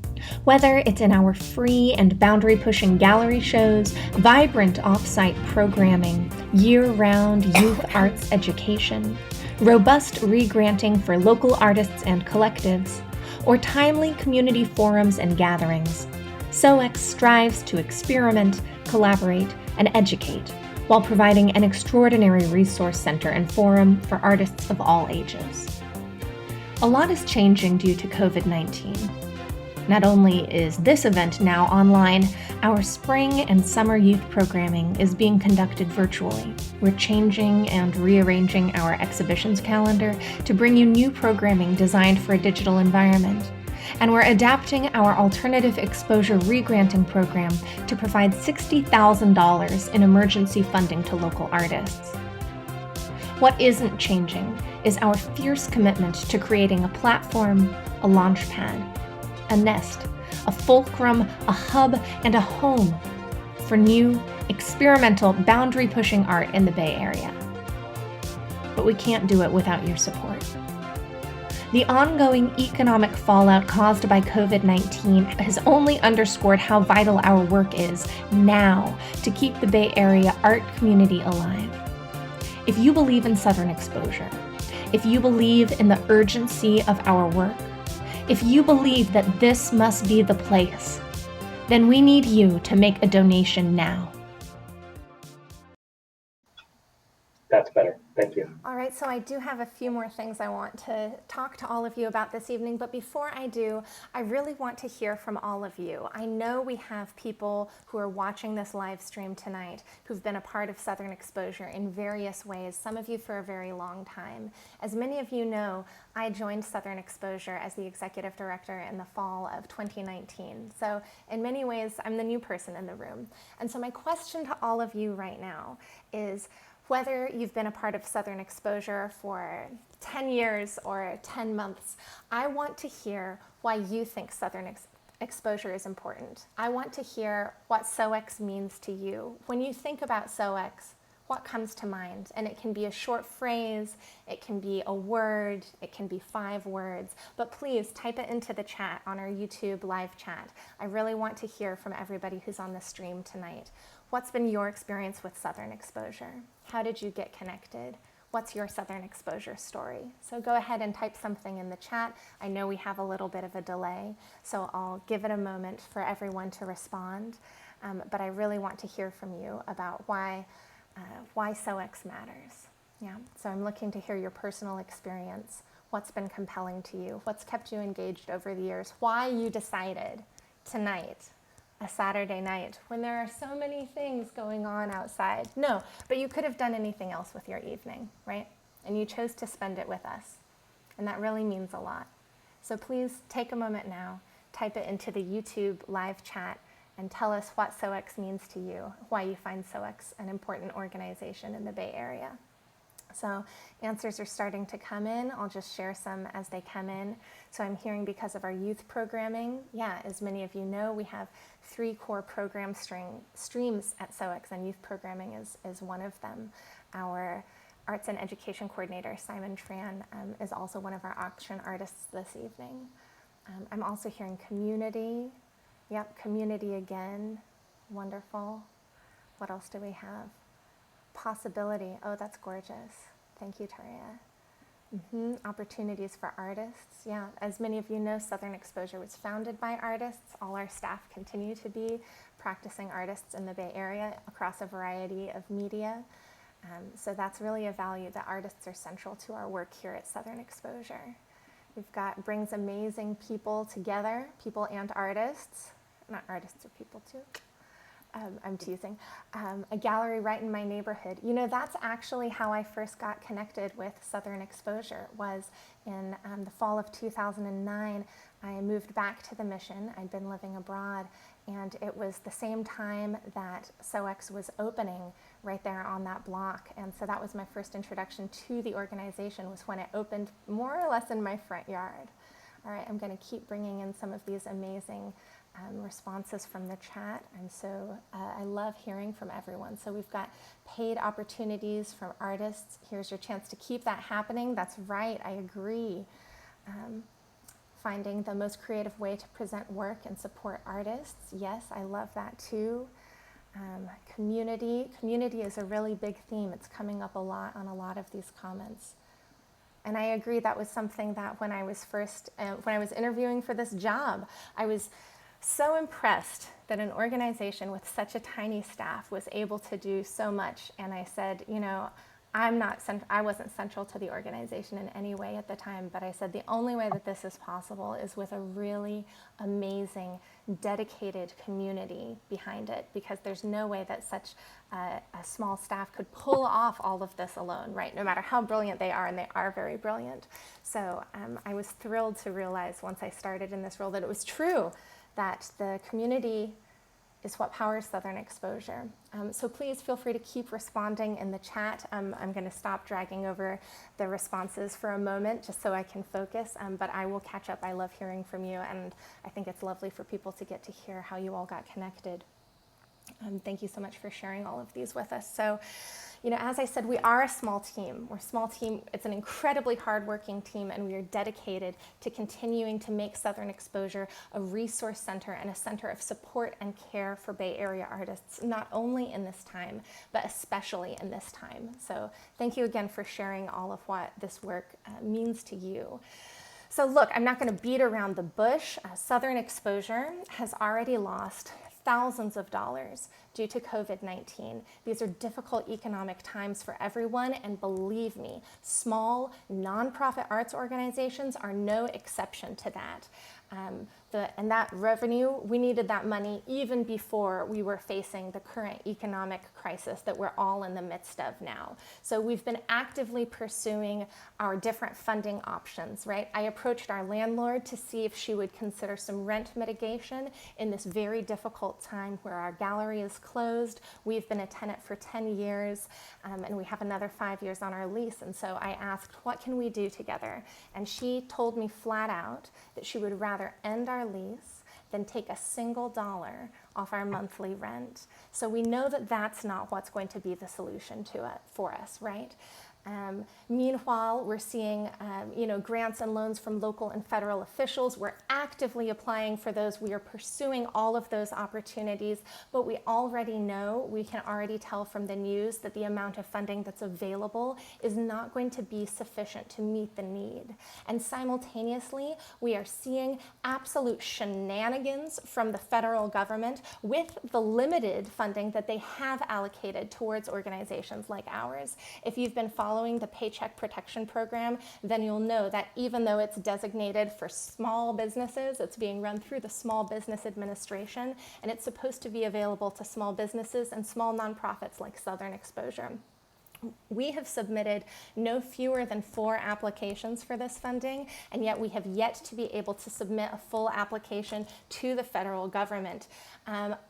Whether it's in our free and boundary-pushing gallery shows, vibrant off-site programming, year-round youth arts education, robust re-granting for local artists and collectives, or timely community forums and gatherings, SOX strives to experiment, collaborate, and educate while providing an extraordinary resource center and forum for artists of all ages. A lot is changing due to COVID-19. Not only is this event now online, our spring and summer youth programming is being conducted virtually. We're changing and rearranging our exhibitions calendar to bring you new programming designed for a digital environment. And we're adapting our alternative exposure re-granting program to provide $60,000 in emergency funding to local artists. What isn't changing is our fierce commitment to creating a platform, a launchpad, a nest, a fulcrum, a hub, and a home for new, experimental, boundary-pushing art in the Bay Area. But we can't do it without your support. The ongoing economic fallout caused by COVID-19 has only underscored how vital our work is now to keep the Bay Area art community alive. If you believe in Southern Exposure, if you believe in the urgency of our work, if you believe that this must be the place, then we need you to make a donation now. That's better. Thank you. All right, so I do have a few more things I want to talk to all of you about this evening, but before I do, I really want to hear from all of you. I know we have people who are watching this live stream tonight who've been a part of Southern Exposure in various ways, some of you for a very long time. As many of you know, I joined Southern Exposure as the executive director in the fall of 2019. So in many ways, I'm the new person in the room. And so my question to all of you right now is, whether you've been a part of Southern Exposure for 10 years or 10 months, I want to hear why you think Southern Exposure is important. I want to hear what SOX means to you. When you think about SOX, what comes to mind? And it can be a short phrase, it can be a word, it can be 5 words, but please type it into the chat on our YouTube live chat. I really want to hear from everybody who's on the stream tonight. What's been your experience with Southern Exposure? How did you get connected? What's your Southern Exposure story? So go ahead and type something in the chat. I know we have a little bit of a delay, so I'll give it a moment for everyone to respond. But I really want to hear from you about why SOX matters. Yeah, so I'm looking to hear your personal experience. What's been compelling to you? What's kept you engaged over the years? Why you decided tonight, a Saturday night, when there are so many things going on outside. No, but you could have done anything else with your evening, right? And you chose to spend it with us. And that really means a lot. So please take a moment now, type it into the YouTube live chat, and tell us what SOX means to you, why you find SOX an important organization in the Bay Area. So answers are starting to come in. I'll just share some as they come in. So I'm hearing because of our youth programming. Yeah, as many of you know, we have 3 core program streams at SOX, and youth programming is one of them. Our Arts and Education Coordinator, Simon Tran, is also one of our auction artists this evening. I'm also hearing community. Yep, community again. Wonderful. What else do we have? Possibility. Oh, that's gorgeous. Thank you, Taria. Opportunities for artists. Yeah, as many of you know, Southern Exposure was founded by artists. All our staff continue to be practicing artists in the Bay Area across a variety of media. So that's really a value that artists are central to our work here at Southern Exposure. Brings amazing people together, people and artists, not artists or people too. I'm teasing. A gallery right in my neighborhood. You know, that's actually how I first got connected with Southern Exposure, was in the fall of 2009. I moved back to the Mission. I'd been living abroad, and it was the same time that SOX was opening right there on that block. And so that was my first introduction to the organization, was when it opened more or less in my front yard. All right, I'm going to keep bringing in some of these amazing responses from the chat. I love hearing from everyone. So we've got paid opportunities from artists. Here's your chance to keep that happening. That's right, I agree. Finding the most creative way to present work and support artists. Yes, I love that too. Community is a really big theme. It's coming up a lot on a lot of these comments. And I agree, that was something that when I was interviewing for this job, I was so impressed that an organization with such a tiny staff was able to do so much. And I said, you know, I wasn't central to the organization in any way at the time, but I said the only way that this is possible is with a really amazing, dedicated community behind it, because there's no way that such a small staff could pull off all of this alone, right? No matter how brilliant they are, and they are very brilliant. So I was thrilled to realize once I started in this role that it was true, that the community is what powers Southern Exposure. So please feel free to keep responding in the chat. I'm going to stop dragging over the responses for a moment just so I can focus, but I will catch up. I love hearing from you, and I think it's lovely for people to get to hear how you all got connected. Thank you so much for sharing all of these with us. So, you know, as I said, we are a small team. We're a small team. It's an incredibly hardworking team, and we are dedicated to continuing to make Southern Exposure a resource center and a center of support and care for Bay Area artists, not only in this time, but especially in this time. So thank you again for sharing all of what this work means to you. So look, I'm not going to beat around the bush. Southern Exposure has already lost thousands of dollars due to COVID-19. These are difficult economic times for everyone, and believe me, small nonprofit arts organizations are no exception to that. And that revenue, we needed that money even before we were facing the current economic crisis that we're all in the midst of now. So we've been actively pursuing our different funding options, right? I approached our landlord to see if she would consider some rent mitigation in this very difficult time where our gallery is closed. We've been a tenant for 10 years, and we have another 5 years on our lease. And so I asked, what can we do together? And she told me flat out that she would rather end our lease than take a single dollar off our monthly rent. So we know that that's not what's going to be the solution to it for us, right? Meanwhile, we're seeing grants and loans from local and federal officials. We're actively applying for those. We are pursuing all of those opportunities, but we already know, we can already tell from the news that the amount of funding that's available is not going to be sufficient to meet the need. And simultaneously, we are seeing absolute shenanigans from the federal government with the limited funding that they have allocated towards organizations like ours. If you've been following the Paycheck Protection Program, then you'll know that even though it's designated for small businesses, it's being run through the Small Business Administration, and it's supposed to be available to small businesses and small nonprofits like Southern Exposure. We have submitted no fewer than 4 applications for this funding, and yet we have yet to be able to submit a full application to the federal government.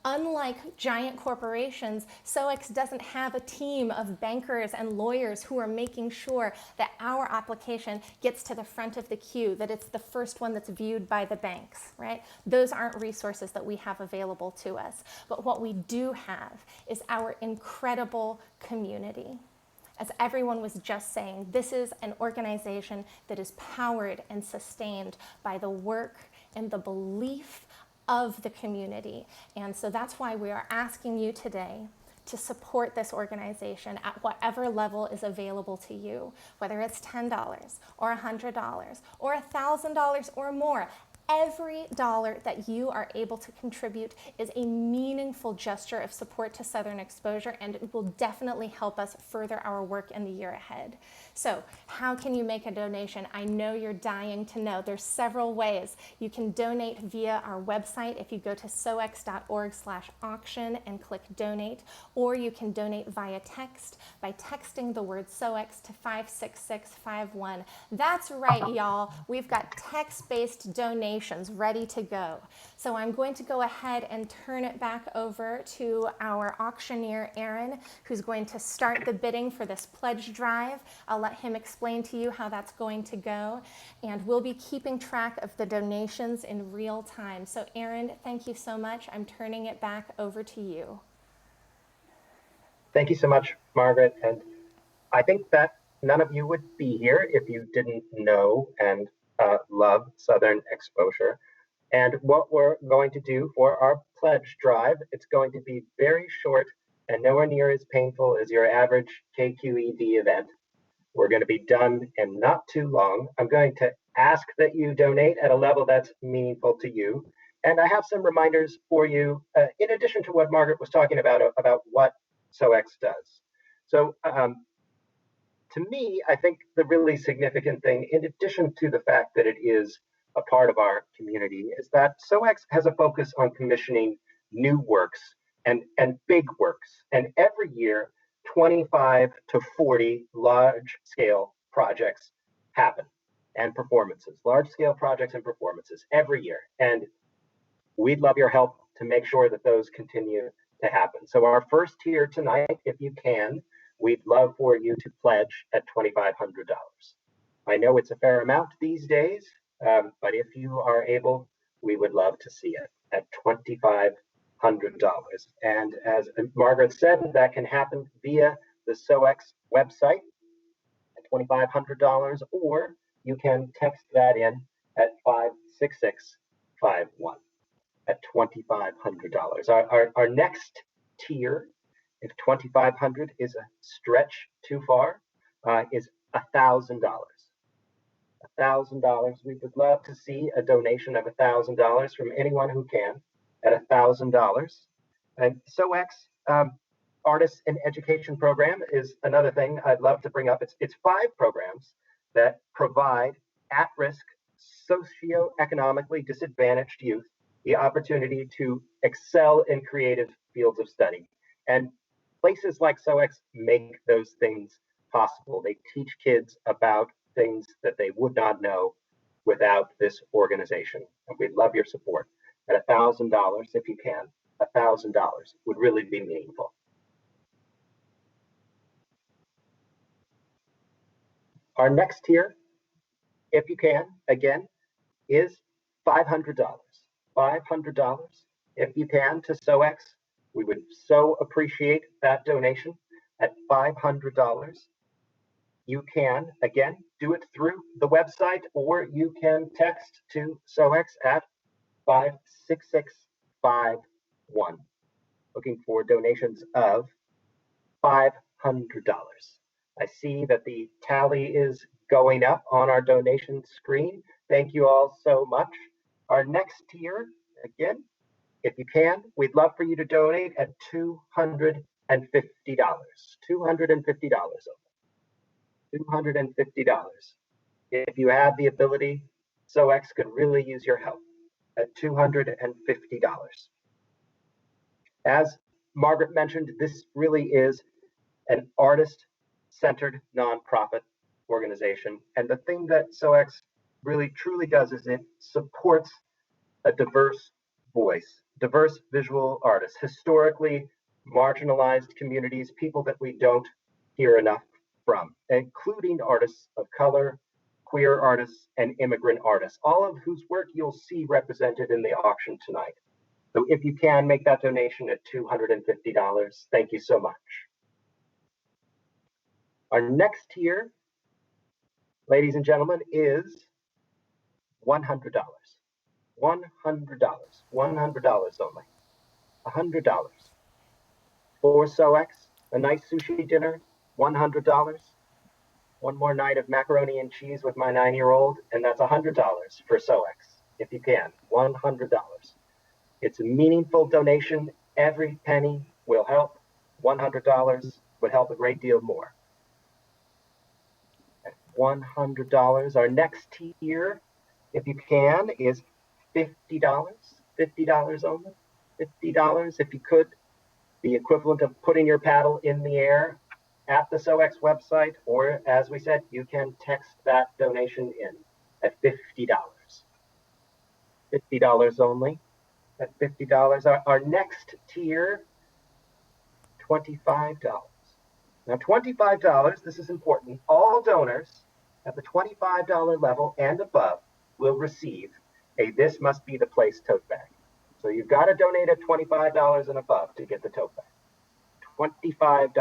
Unlike giant corporations, SOX doesn't have a team of bankers and lawyers who are making sure that our application gets to the front of the queue, that it's the first one that's viewed by the banks, right? Those aren't resources that we have available to us. But what we do have is our incredible community. As everyone was just saying, this is an organization that is powered and sustained by the work and the belief of the community. And so that's why we are asking you today to support this organization at whatever level is available to you, whether it's $10 or $100 or $1,000 or more. Every dollar that you are able to contribute is a meaningful gesture of support to Southern Exposure, and it will definitely help us further our work in the year ahead. So how can you make a donation? I know you're dying to know. There's several ways. You can donate via our website if you go to sox.org/auction and click donate, or you can donate via text by texting the word SOX to 56651. That's right, y'all. We've got text-based donations ready to go. So I'm going to go ahead and turn it back over to our auctioneer, Aaron, who's going to start the bidding for this pledge drive. I'll let him explain to you how that's going to go, and we'll be keeping track of the donations in real time. So Aaron, thank you so much. I'm turning it back over to you. Thank you so much, Margaret. And I think that none of you would be here if you didn't know and love Southern Exposure. And what we're going to do for our pledge drive, it's going to be very short and nowhere near as painful as your average KQED event. We're going to be done in not too long. I'm going to ask that you donate at a level that's meaningful to you. And I have some reminders for you, in addition to what Margaret was talking about what SOX does. So to me, I think the really significant thing, in addition to the fact that it is a part of our community, is that SOX has a focus on commissioning new works and big works. And every year, 25 to 40 large scale projects happen and performances, large scale projects and performances every year. And we'd love your help to make sure that those continue to happen. So our first tier tonight, if you can, we'd love for you to pledge at $2,500. I know it's a fair amount these days, but if you are able, we would love to see it at $2,500. And as Margaret said, that can happen via the SOX website at $2,500, or you can text that in at 56651 at $2,500. Our next tier, if 2,500 is a stretch too far, is $1,000. $1,000. We would love to see a donation of $1,000 from anyone who can at $1,000. And SOX Artists in Education program is another thing I'd love to bring up. It's 5 programs that provide at-risk, socioeconomically disadvantaged youth the opportunity to excel in creative fields of study. And places like SOX make those things possible. They teach kids about things that they would not know without this organization. And we'd love your support at $1,000 if you can. $1,000 would really be meaningful. Our next tier, if you can, again, is $500. $500 if you can to SOX. We would so appreciate that donation at $500. You can, again, do it through the website, or you can text to SOX at 56651, looking for donations of $500. I see that the tally is going up on our donation screen. Thank you all so much. Our next tier, again, if you can, we'd love for you to donate at $250. $250. $250. If you have the ability, SOX could really use your help at $250. As Margaret mentioned, this really is an artist-centered nonprofit organization. And the thing that SOX really truly does is it supports a diverse voice, diverse visual artists, historically marginalized communities, people that we don't hear enough from, including artists of color, queer artists, and immigrant artists, all of whose work you'll see represented in the auction tonight. So if you can, make that donation at $250. Thank you so much. Our next tier, ladies and gentlemen, is $100. $100. $100 only. $100. For SOX, a nice sushi dinner, $100. One more night of macaroni and cheese with my 9-year-old, and that's $100 for SOX. if you can, $100. It's a meaningful donation. Every penny will help. $100 would help a great deal more. At $100, our next tier, if you can, is $50. $50 only. $50 if you could. The equivalent of putting your paddle in the air at the SOX website, or as we said, you can text that donation in at $50. $50 only. At $50, our next tier, $25. Now, $25, this is important. All donors at the $25 level and above will receive a This Must Be the Place tote bag. So you've got to donate at $25 and above to get the tote bag. $25.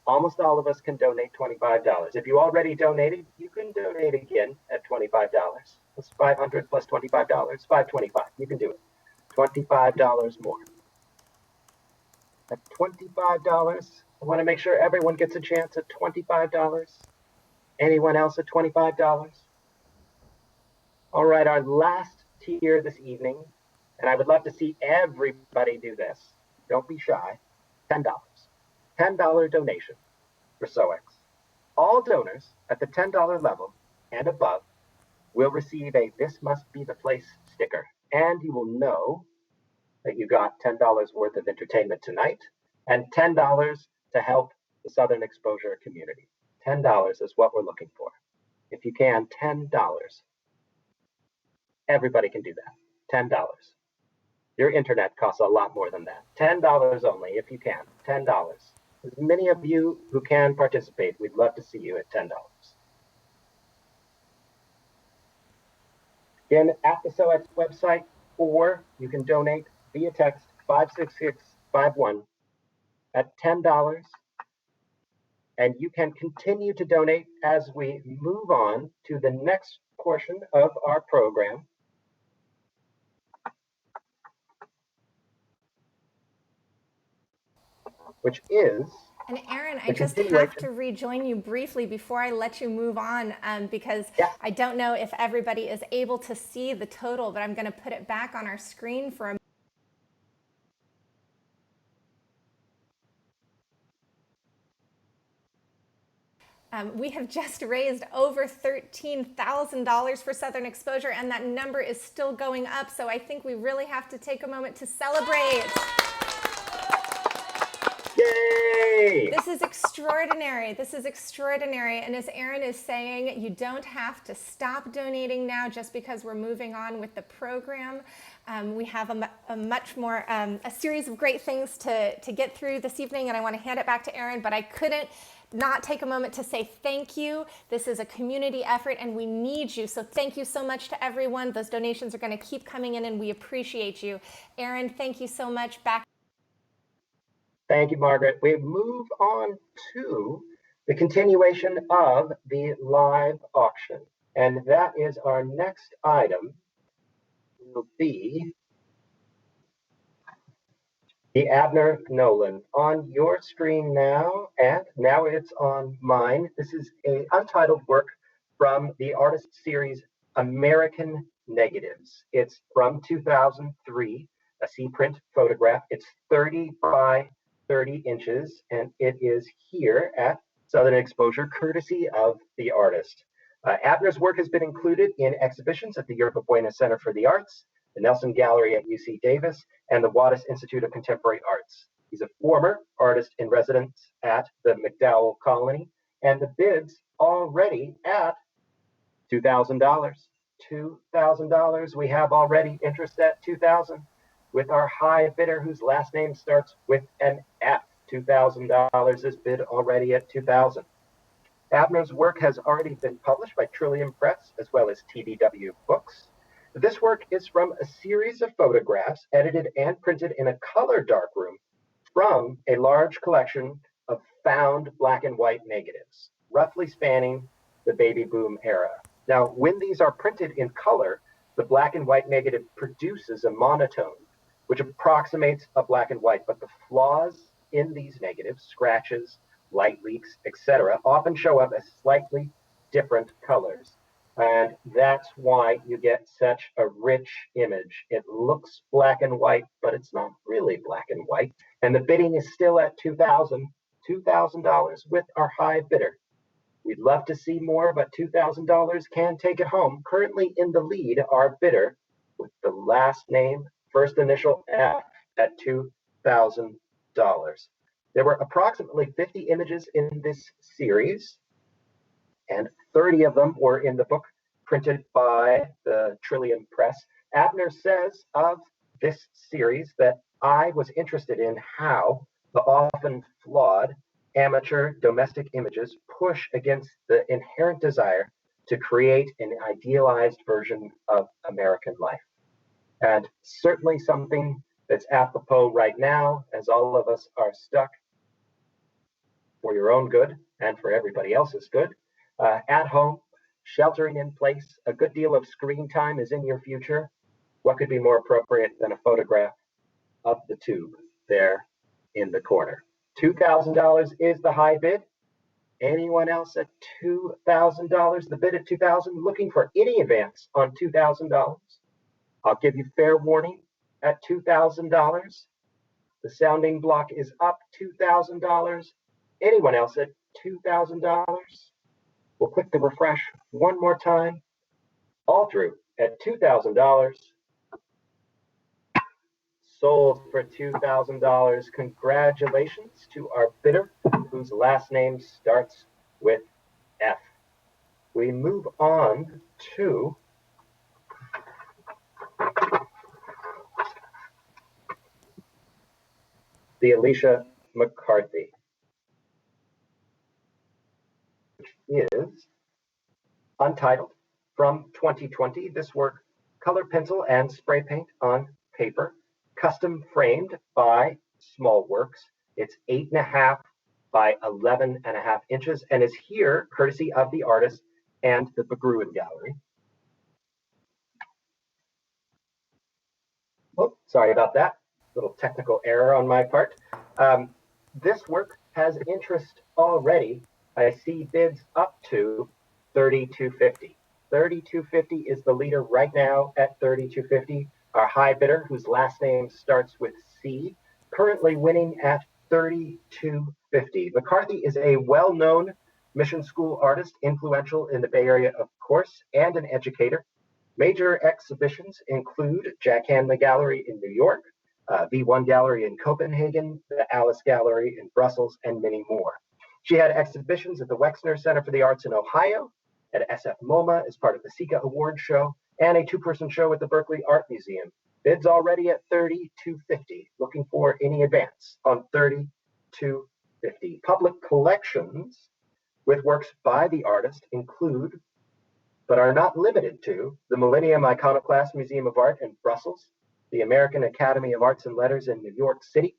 Almost all of us can donate $25. If you already donated, you can donate again at $25. That's $500 plus $25, $525. You can do it. $25 more. At $25, I want to make sure everyone gets a chance at $25. Anyone else at $25? All right, our last tier this evening, and I would love to see everybody do this. Don't be shy. $10. $10 donation for SOX. All donors at the $10 level and above will receive a This Must Be the Place sticker, and you will know that you got $10 worth of entertainment tonight and $10 to help the Southern Exposure community. $10 is what we're looking for. If you can, $10. Everybody can do that. $10. Your internet costs a lot more than that. $10 only if you can. $10. As many of you who can participate, we'd love to see you at $10. Again, at the SOX website, or you can donate via text 56651 at $10. And you can continue to donate as we move on to the next portion of our program. Which is. And Aaron, I just have to rejoin you briefly before I let you move on, because I don't know if everybody is able to see the total, but I'm going to put it back on our screen for a we have just raised over $13,000 for Southern Exposure, and that number is still going up, so I think we really have to take a moment to celebrate. Yay! This is extraordinary. This is extraordinary. And as Aaron is saying, you don't have to stop donating now just because we're moving on with the program. We have a much more, a series of great things to get through this evening, and I want to hand it back to Aaron, but I couldn't not take a moment to say thank you. This is a community effort and we need you. So thank you so much to everyone. Those donations are going to keep coming in and we appreciate you. Aaron, thank you so much. Back. Thank you, Margaret. We move on to the continuation of the live auction. And that is our next item will be the Abner Nolan on your screen now, and now it's on mine. This is an untitled work from the artist series American Negatives. It's from 2003, a C-print photograph. It's 30 by 30 inches, and it is here at Southern Exposure, courtesy of the artist. Abner's work has been included in exhibitions at the Yerba Buena Center for the Arts, the Nelson Gallery at UC Davis, and the Wattis Institute of Contemporary Arts. He's a former artist in residence at the McDowell Colony, and the bid's already at $2,000. $2,000. We have already interest at $2,000 with our high bidder whose last name starts with an F. $2,000 is bid already at $2,000. Abner's work has already been published by Trillium Press as well as TBW Books. This work is from a series of photographs edited and printed in a color darkroom from a large collection of found black and white negatives, roughly spanning the baby boom era. Now, when these are printed in color, the black and white negative produces a monotone, which approximates a black and white, but the flaws in these negatives, scratches, light leaks, etc., often show up as slightly different colors. And that's why you get such a rich image. It looks black and white, but it's not really black and white. And the bidding is still at $2,000 with our high bidder. We'd love to see more, but $2,000 can take it home. Currently in the lead, our bidder with the last name, first initial F at $2,000. There were approximately 50 images in this series, and 30 of them were in the book printed by the Trillium Press. Abner says of this series that I was interested in how the often flawed amateur domestic images push against the inherent desire to create an idealized version of American life. And certainly something that's apropos right now, as all of us are stuck for your own good and for everybody else's good, at home, sheltering in place, a good deal of screen time is in your future. What could be more appropriate than a photograph of the tube there in the corner? $2,000 is the high bid. Anyone else at $2,000? The bid at $2,000. Looking for any advance on $2,000? I'll give you fair warning at $2,000. The sounding block is up $2,000. Anyone else at $2,000? We'll click the refresh one more time. All through at $2,000. Sold for $2,000. Congratulations to our bidder, whose last name starts with F. We move on to the Alicia McCarthy, which is Untitled from 2020. This work, color pencil and spray paint on paper, custom framed by Small Works. It's 8.5 by 11.5 inches and is here courtesy of the artist and the Begruin Gallery. Oh, sorry about that. Little technical error on my part. This work has interest already. I see bids up to $3,250. $3,250 is the leader right now at $3,250. Our high bidder, whose last name starts with C, currently winning at $3,250. McCarthy is a well-known mission school artist, influential in the Bay Area, of course, and an educator. Major exhibitions include Jack Hanley Gallery in New York, V1 Gallery in Copenhagen, the Alice Gallery in Brussels, and many more. She had exhibitions at the Wexner Center for the Arts in Ohio, at SF MoMA as part of the SICA Award Show, and a two-person show at the Berkeley Art Museum. Bids already at $3,250. Looking for any advance on $3,250. Public collections with works by the artist include, but are not limited to, the Millennium Iconoclast Museum of Art in Brussels, the American Academy of Arts and Letters in New York City,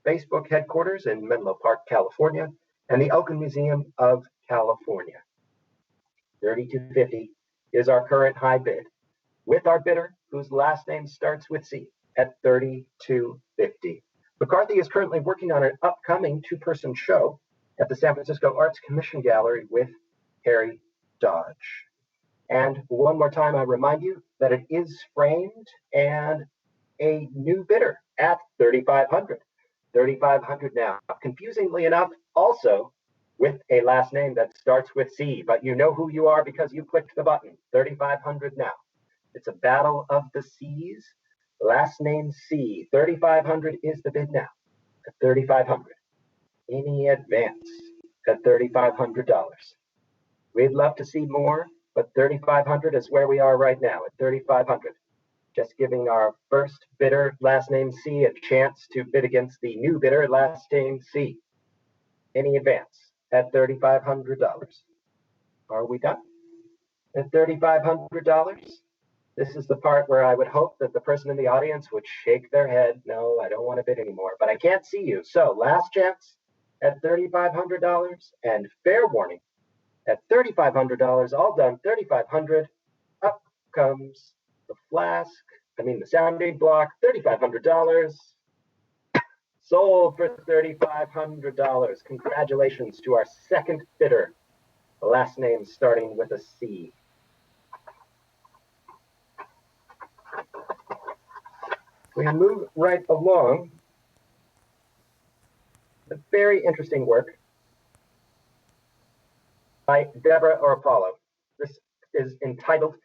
Facebook headquarters in Menlo Park, California, and the Oakland Museum of California. $3,250 is our current high bid, with our bidder, whose last name starts with C, at $3,250. McCarthy is currently working on an upcoming two-person show at the San Francisco Arts Commission Gallery with Harry Dodge. And one more time, I remind you that it is framed and a new bidder at $3,500. $3,500 now. Confusingly enough, also with a last name that starts with C, but you know who you are because you clicked the button. $3,500 now. It's a battle of the C's. Last name C. $3,500 is the bid now. At $3,500. Any advance at $3,500. We'd love to see more, but $3,500 is where we are right now at $3,500. Just giving our first bidder, last name C, a chance to bid against the new bidder, last name C. Any advance at $3,500. Are we done? At $3,500? This is the part where I would hope that the person in the audience would shake their head. No, I don't want to bid anymore, but I can't see you. So last chance at $3,500, and fair warning, at $3,500, all done, $3,500, up comes the sounding block, $3,500, sold for $3,500. Congratulations to our second bidder, the last name starting with a C. We move right along. A very interesting work by Deborah or Apollo. This is entitled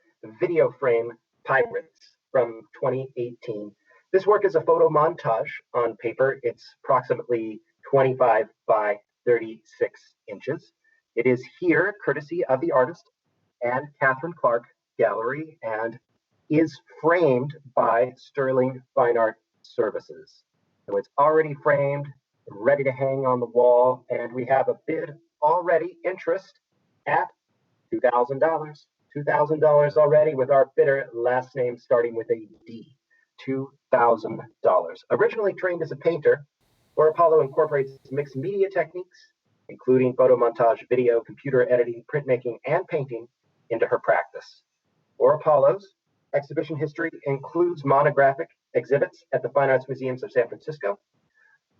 Video Frame Pirates from 2018. This work is a photo montage on paper. It's approximately 25 by 36 inches. It is here, courtesy of the artist and Catherine Clark Gallery, and is framed by Sterling Fine Art Services. So it's already framed, ready to hang on the wall, and we have a bid already, interest at $2,000. $2,000 already with our bidder, last name starting with a D. $2,000. Originally trained as a painter, Laura Apollo incorporates mixed media techniques, including photo montage, video, computer editing, printmaking, and painting into her practice. Laura Apollo's exhibition history includes monographic exhibits at the Fine Arts Museums of San Francisco,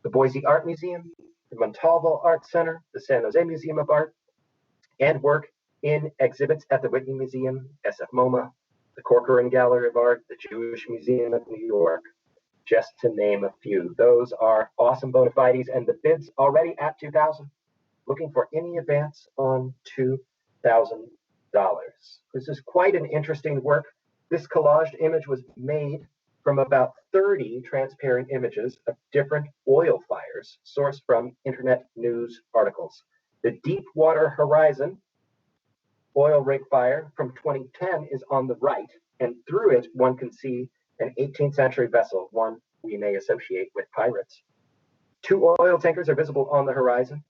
the Boise Art Museum, the Montalvo Art Center, the San Jose Museum of Art, and work in exhibits at the Whitney Museum, SF MoMA, the Corcoran Gallery of Art, the Jewish Museum of New York, just to name a few. Those are awesome bona fides, and the bid's already at $2,000. Looking for any advance on $2,000. This is quite an interesting work. This collaged image was made from about 30 transparent images of different oil fires sourced from internet news articles. The Deepwater Horizon oil rig fire from 2010 is on the right, and through it one can see an 18th century vessel, one we may associate with pirates. 2 oil tankers are visible on the horizon.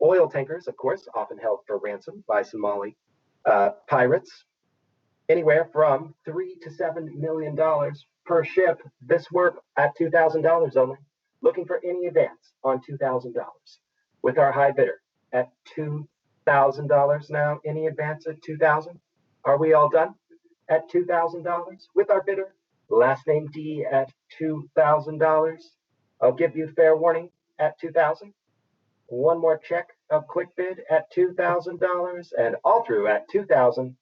Oil tankers, of course, often held for ransom by Somali pirates, anywhere from $3 to $7 million per ship. This work at $2,000 only. Looking for any advance on $2,000 with our high bidder at $2,000 now. Any advance at $2,000? Are we all done? At $2,000 with our bidder, last name D at $2,000. I'll give you fair warning at $2,000. One more check of quick bid at $2,000, and all through at $2,000.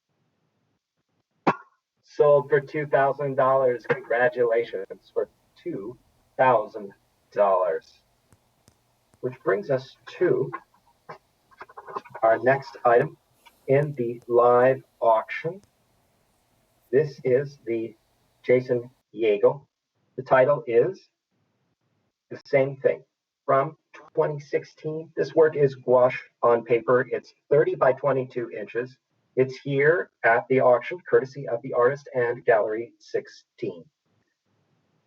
Sold for $2,000. Congratulations for $2,000. Which brings us to our next item in the live auction. This is the Jason Yeagle. The title is The Same Thing from 2016. This work is gouache on paper. It's 30 by 22 inches. It's here at the auction, courtesy of the artist and Gallery 16.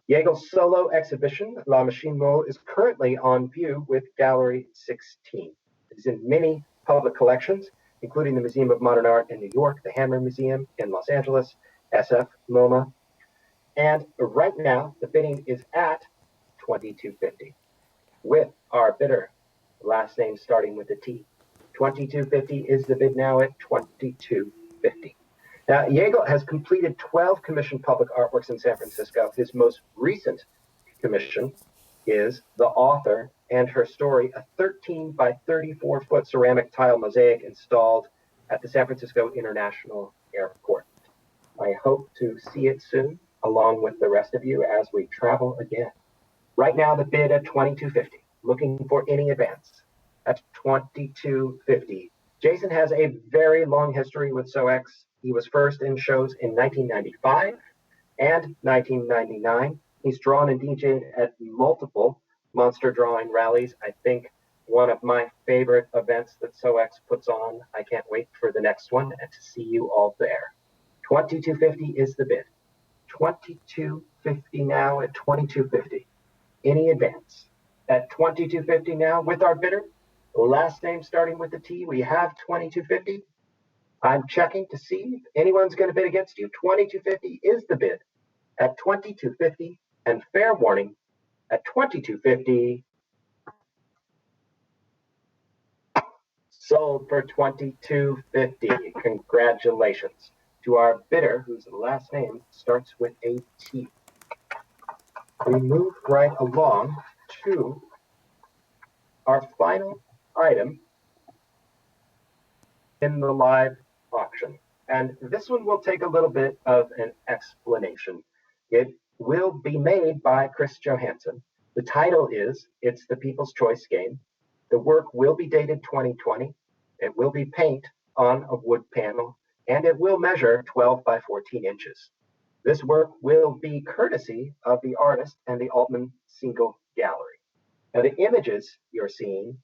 Yeagle's solo exhibition, La Machine Mole, is currently on view with Gallery 16. It is in many public collections, including the Museum of Modern Art in New York, the Hammer Museum in Los Angeles, SF MoMA. And right now, the bidding is at $2,250 with our bidder, last name starting with a T. $2,250 is the bid now at $2,250. Now, Yeagle has completed 12 commissioned public artworks in San Francisco. His most recent commission is The Author and Her Story, a 13 by 34 foot ceramic tile mosaic installed at the San Francisco International Airport. I hope to see it soon, along with the rest of you as we travel again. Right now, the bid at $2,250. Looking for any advance at $2,250. Jason has a very long history with SOX. He was first in shows in 1995 and 1999. He's drawn and DJed at multiple monster drawing rallies. I think one of my favorite events that SOX puts on. I can't wait for the next one and to see you all there. $2,250 is the bid. $2,250 now at $2,250. Any advance at $2,250 now with our bidder, last name starting with the T. We have $2,250. I'm checking to see if anyone's going to bid against you. $2,250 is the bid at $2,250, and fair warning at $2,250. Sold for $2,250. Congratulations to our bidder, whose last name starts with a T. We move right along to our final item in the live auction. And this one will take a little bit of an explanation. It will be made by Chris Johansson. The title is It's the People's Choice Game. The work will be dated 2020. It will be paint on a wood panel, and it will measure 12 by 14 inches. This work will be courtesy of the artist and the Altman Single Gallery. Now, the images you're seeing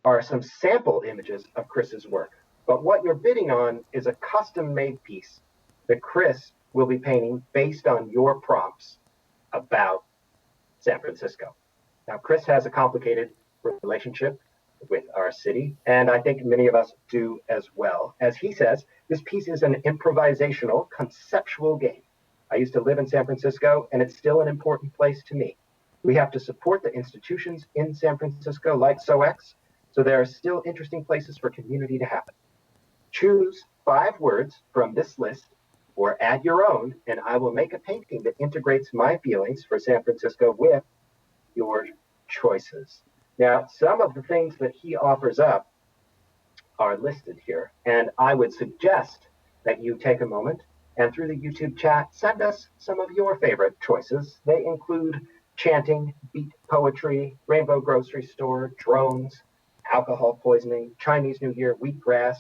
are some sample images of Chris's work, but what you're bidding on is a custom-made piece that Chris will be painting based on your prompts about San Francisco. Now, Chris has a complicated relationship with our city, and I think many of us do as well. As he says, this piece is an improvisational, conceptual game. I used to live in San Francisco, and it's still an important place to me. We have to support the institutions in San Francisco like SOX, so there are still interesting places for community to happen. Choose 5 words from this list or add your own, and I will make a painting that integrates my feelings for San Francisco with your choices. Now, some of the things that he offers up are listed here, and I would suggest that you take a moment and through the YouTube chat, send us some of your favorite choices. They include chanting, beat poetry, rainbow grocery store, drones, alcohol poisoning, Chinese New Year, wheatgrass,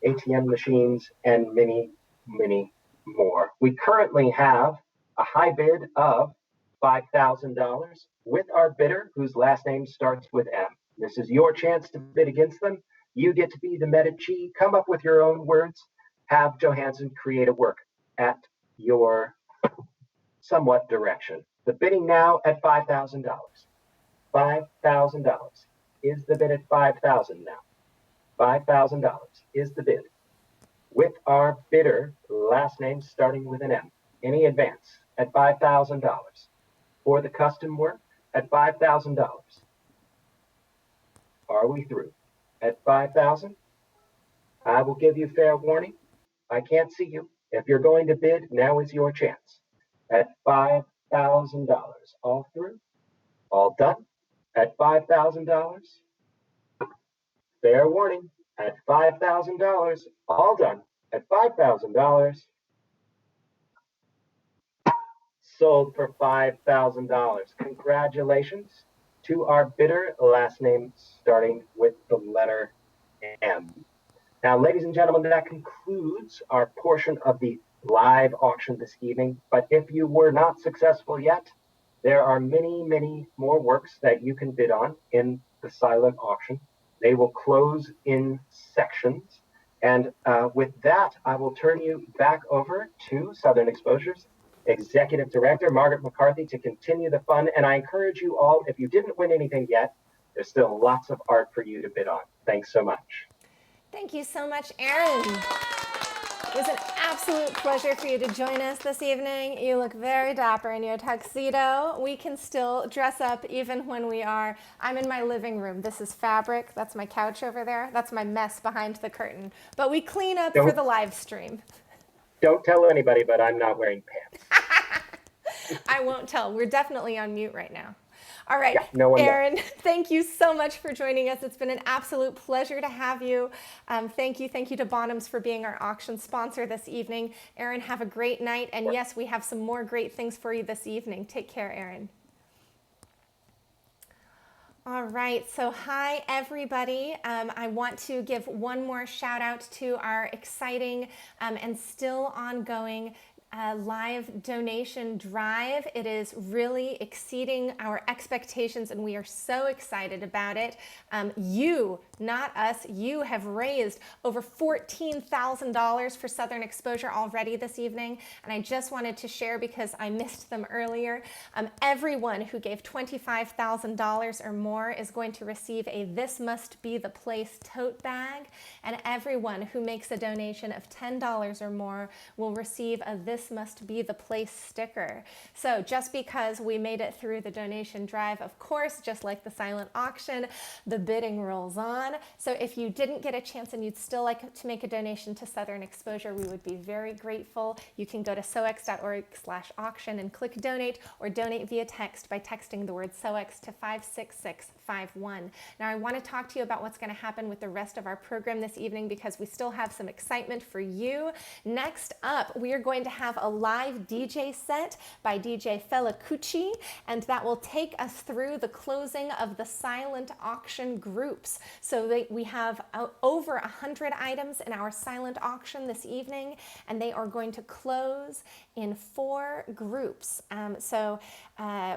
ATM machines, and many, many more. We currently have a high bid of $5,000 with our bidder whose last name starts with M. This is your chance to bid against them. You get to be the Medici, come up with your own words, have Johansson create a work at your somewhat direction. The bidding now at $5,000. $5,000 is the bid at $5,000 now. $5,000 is the bid. With our bidder, last name starting with an M. Any advance at $5,000. For the custom work at $5,000. Are we through? At $5,000? I will give you fair warning. I can't see you. If you're going to bid, now is your chance. At $5,000. All through? All done? At $5,000? Fair warning. At $5,000. All done. At $5,000. Sold for $5,000. Congratulations to our bidder, last name starting with the letter M. Now, ladies and gentlemen, that concludes our portion of the live auction this evening. But if you were not successful yet, there are many, many more works that you can bid on in the silent auction. They will close in sections. And with that, I will turn you back over to Southern Exposure's Executive Director, Margaret McCarthy, to continue the fun. And I encourage you all, if you didn't win anything yet, there's still lots of art for you to bid on. Thanks so much. Thank you so much, Aaron. It was an absolute pleasure for you to join us this evening. You look very dapper in your tuxedo. We can still dress up even when I'm in my living room. This is fabric. That's my couch over there. That's my mess behind the curtain. But we clean up for the live stream. Don't tell anybody, but I'm not wearing pants. I won't tell. We're definitely on mute right now. All right, Yeah, no one Aaron, thank you so much for joining us. It's been an absolute pleasure to have you. Thank you to Bonhams for being our auction sponsor this evening. Aaron, have a great night. And yes, we have some more great things for you this evening. Take care, Aaron. All right, so hi everybody. I want to give one more shout out to our exciting and still ongoing live donation drive. It is really exceeding our expectations and we are so excited about it. You, not us, you have raised over $14,000 for Southern Exposure already this evening. And I just wanted to share because I missed them earlier. Everyone who gave $25,000 or more is going to receive a This Must Be the Place tote bag. And everyone who makes a donation of $10 or more will receive a This Must Be the Place sticker. So just because we made it through the donation drive, of course, just like the silent auction, the bidding rolls on. So if you didn't get a chance and you'd still like to make a donation to Southern Exposure, we would be very grateful. You can go to sox.org/auction and click donate, or donate via text by texting the word SOX to 56651. Now I want to talk to you about what's going to happen with the rest of our program this evening because we still have some excitement for you. Next up, we are going to have have a live DJ set by DJ Felacucci, and that will take us through the closing of the silent auction groups. So we have over 100 items in our silent auction this evening, and they are going to close in 4 groups.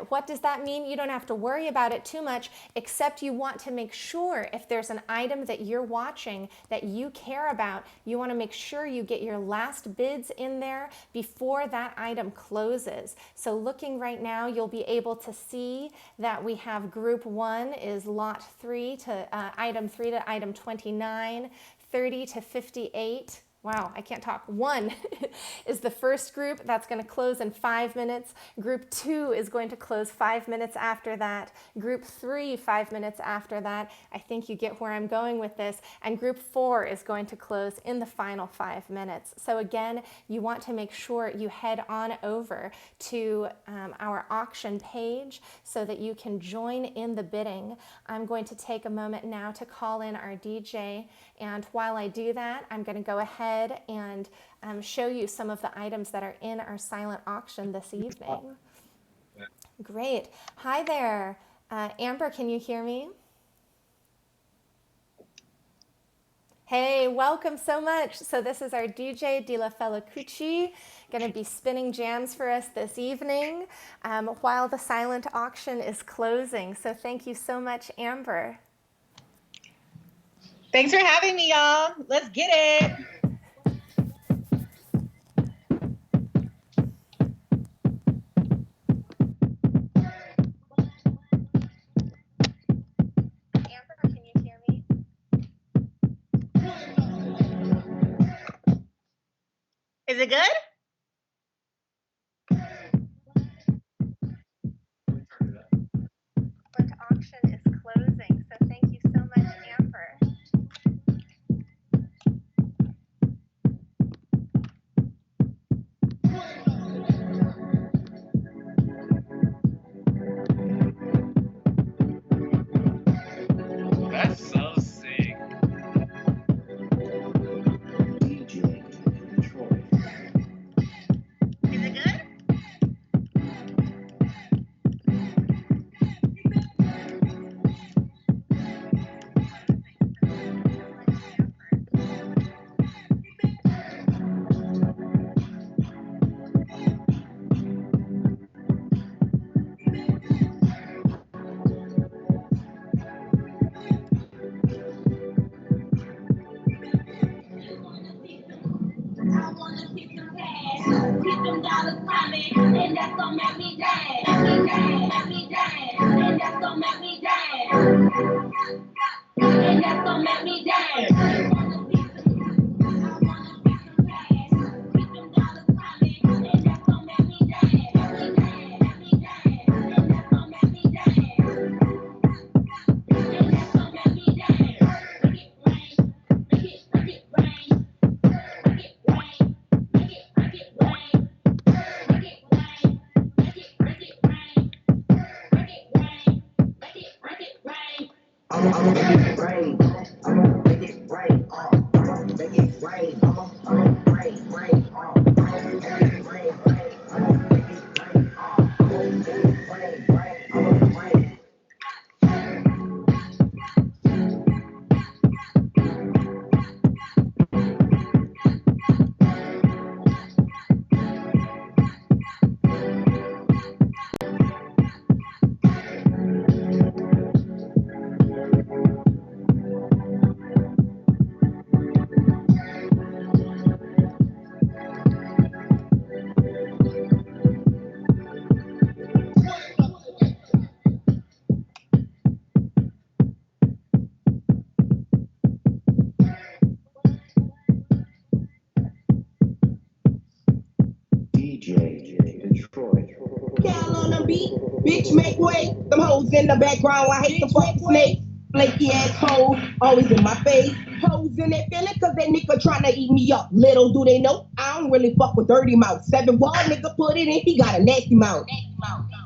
What does that mean? You don't have to worry about it too much, except you want to make sure if there's an item that you're watching that you care about, you want to make sure you get your last bids in there before that item closes. So looking right now, you'll be able to see that we have group 1 is lot 3 to item 3 to item 29, 30 to 58. Wow, I can't talk. 1 is the first group. That's going to close in 5 minutes. Group 2 is going to close 5 minutes after that. Group 3, 5 minutes after that. I think you get where I'm going with this. And group 4 is going to close in the final 5 minutes. So again, you want to make sure you head on over to our auction page so that you can join in the bidding. I'm going to take a moment now to call in our DJ. And while I do that, I'm going to go ahead and show you some of the items that are in our silent auction this evening. Great. Hi there. Amber, can you hear me? Hey, welcome so much. So this is our DJ, Dila Felacucci, going to be spinning jams for us this evening while the silent auction is closing. So thank you so much, Amber. Thanks for having me, y'all. Let's get it. Amber, can you hear me? Is it good? The auction is closing, so thank you so much, Amber. That's so sick. DJ Detroit. Is it good? Bitch, make way. Them hoes in the background. I hate the fuck snakes. Flaky ass hoes, always in my face. Hoes in their feeling cause that nigga tryna eat me up. Little do they know, I don't really fuck with dirty mouth. 7 wall nigga put it in, he got a nasty mouth.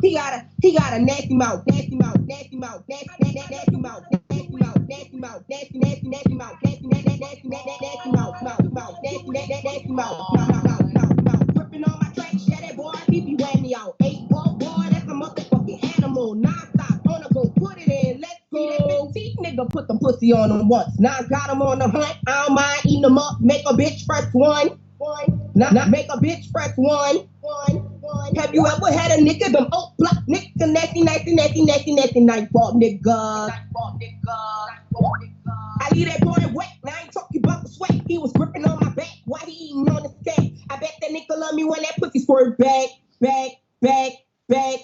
He got a nasty mouth, nasty mouth, nasty mouth, nasty mouth, nasty mouth, nasty mouth, nasty mouth, nasty mouth, nasty mouth, nasty mouth, nasty mouth, nasty mouth, nasty mouth. Gripping on my track, yeah, that boy, he be wearing me out. 8-ball boy, that's a motherfucking animal. Non-stop, wanna go put it in. Let's see that 15 nigga put the pussy on him once. Now I got him on the hunt. I don't mind eating him up. Make a bitch press one. Not make a bitch press one. Have you ever had a nigga them old block nigga nasty nightfall nigga? I leave that boy wet. Now I ain't talking about the sweat. He was gripping on my back while he eating on the stack. I bet that nigga love me when that pussy squirt back. Be that bitch.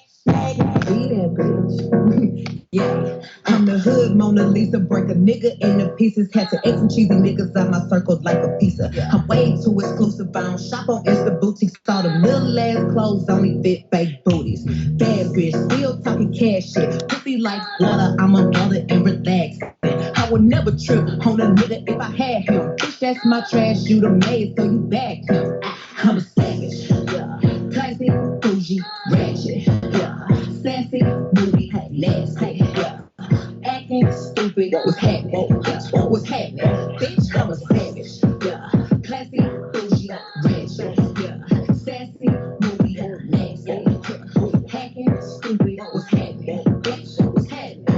Yeah, I'm the hood Mona Lisa. Break a nigga into pieces. Had to X some cheesy niggas out my circle like a pizza. I'm way too exclusive. I don't shop on Insta boutiques. Saw the little ass clothes only fit fake booties. Bad bitch, still talking cash shit. Pussy like water. I'm a mother and relax. I would never trip on a nigga if I had him. Bitch, that's my trash. You the maid, so you back him. I'm a savage. Yeah, classy, bougie, ratchet. Yeah, sassy, moody, nasty. Yeah, acting stupid. What's happening? Bitch, what's happening? Bitch, I'm a savage. Yeah, classy, bougie, ratchet. Yeah, sassy, moody, nasty. Yeah, acting stupid. What's happening? Bitch, what's happening?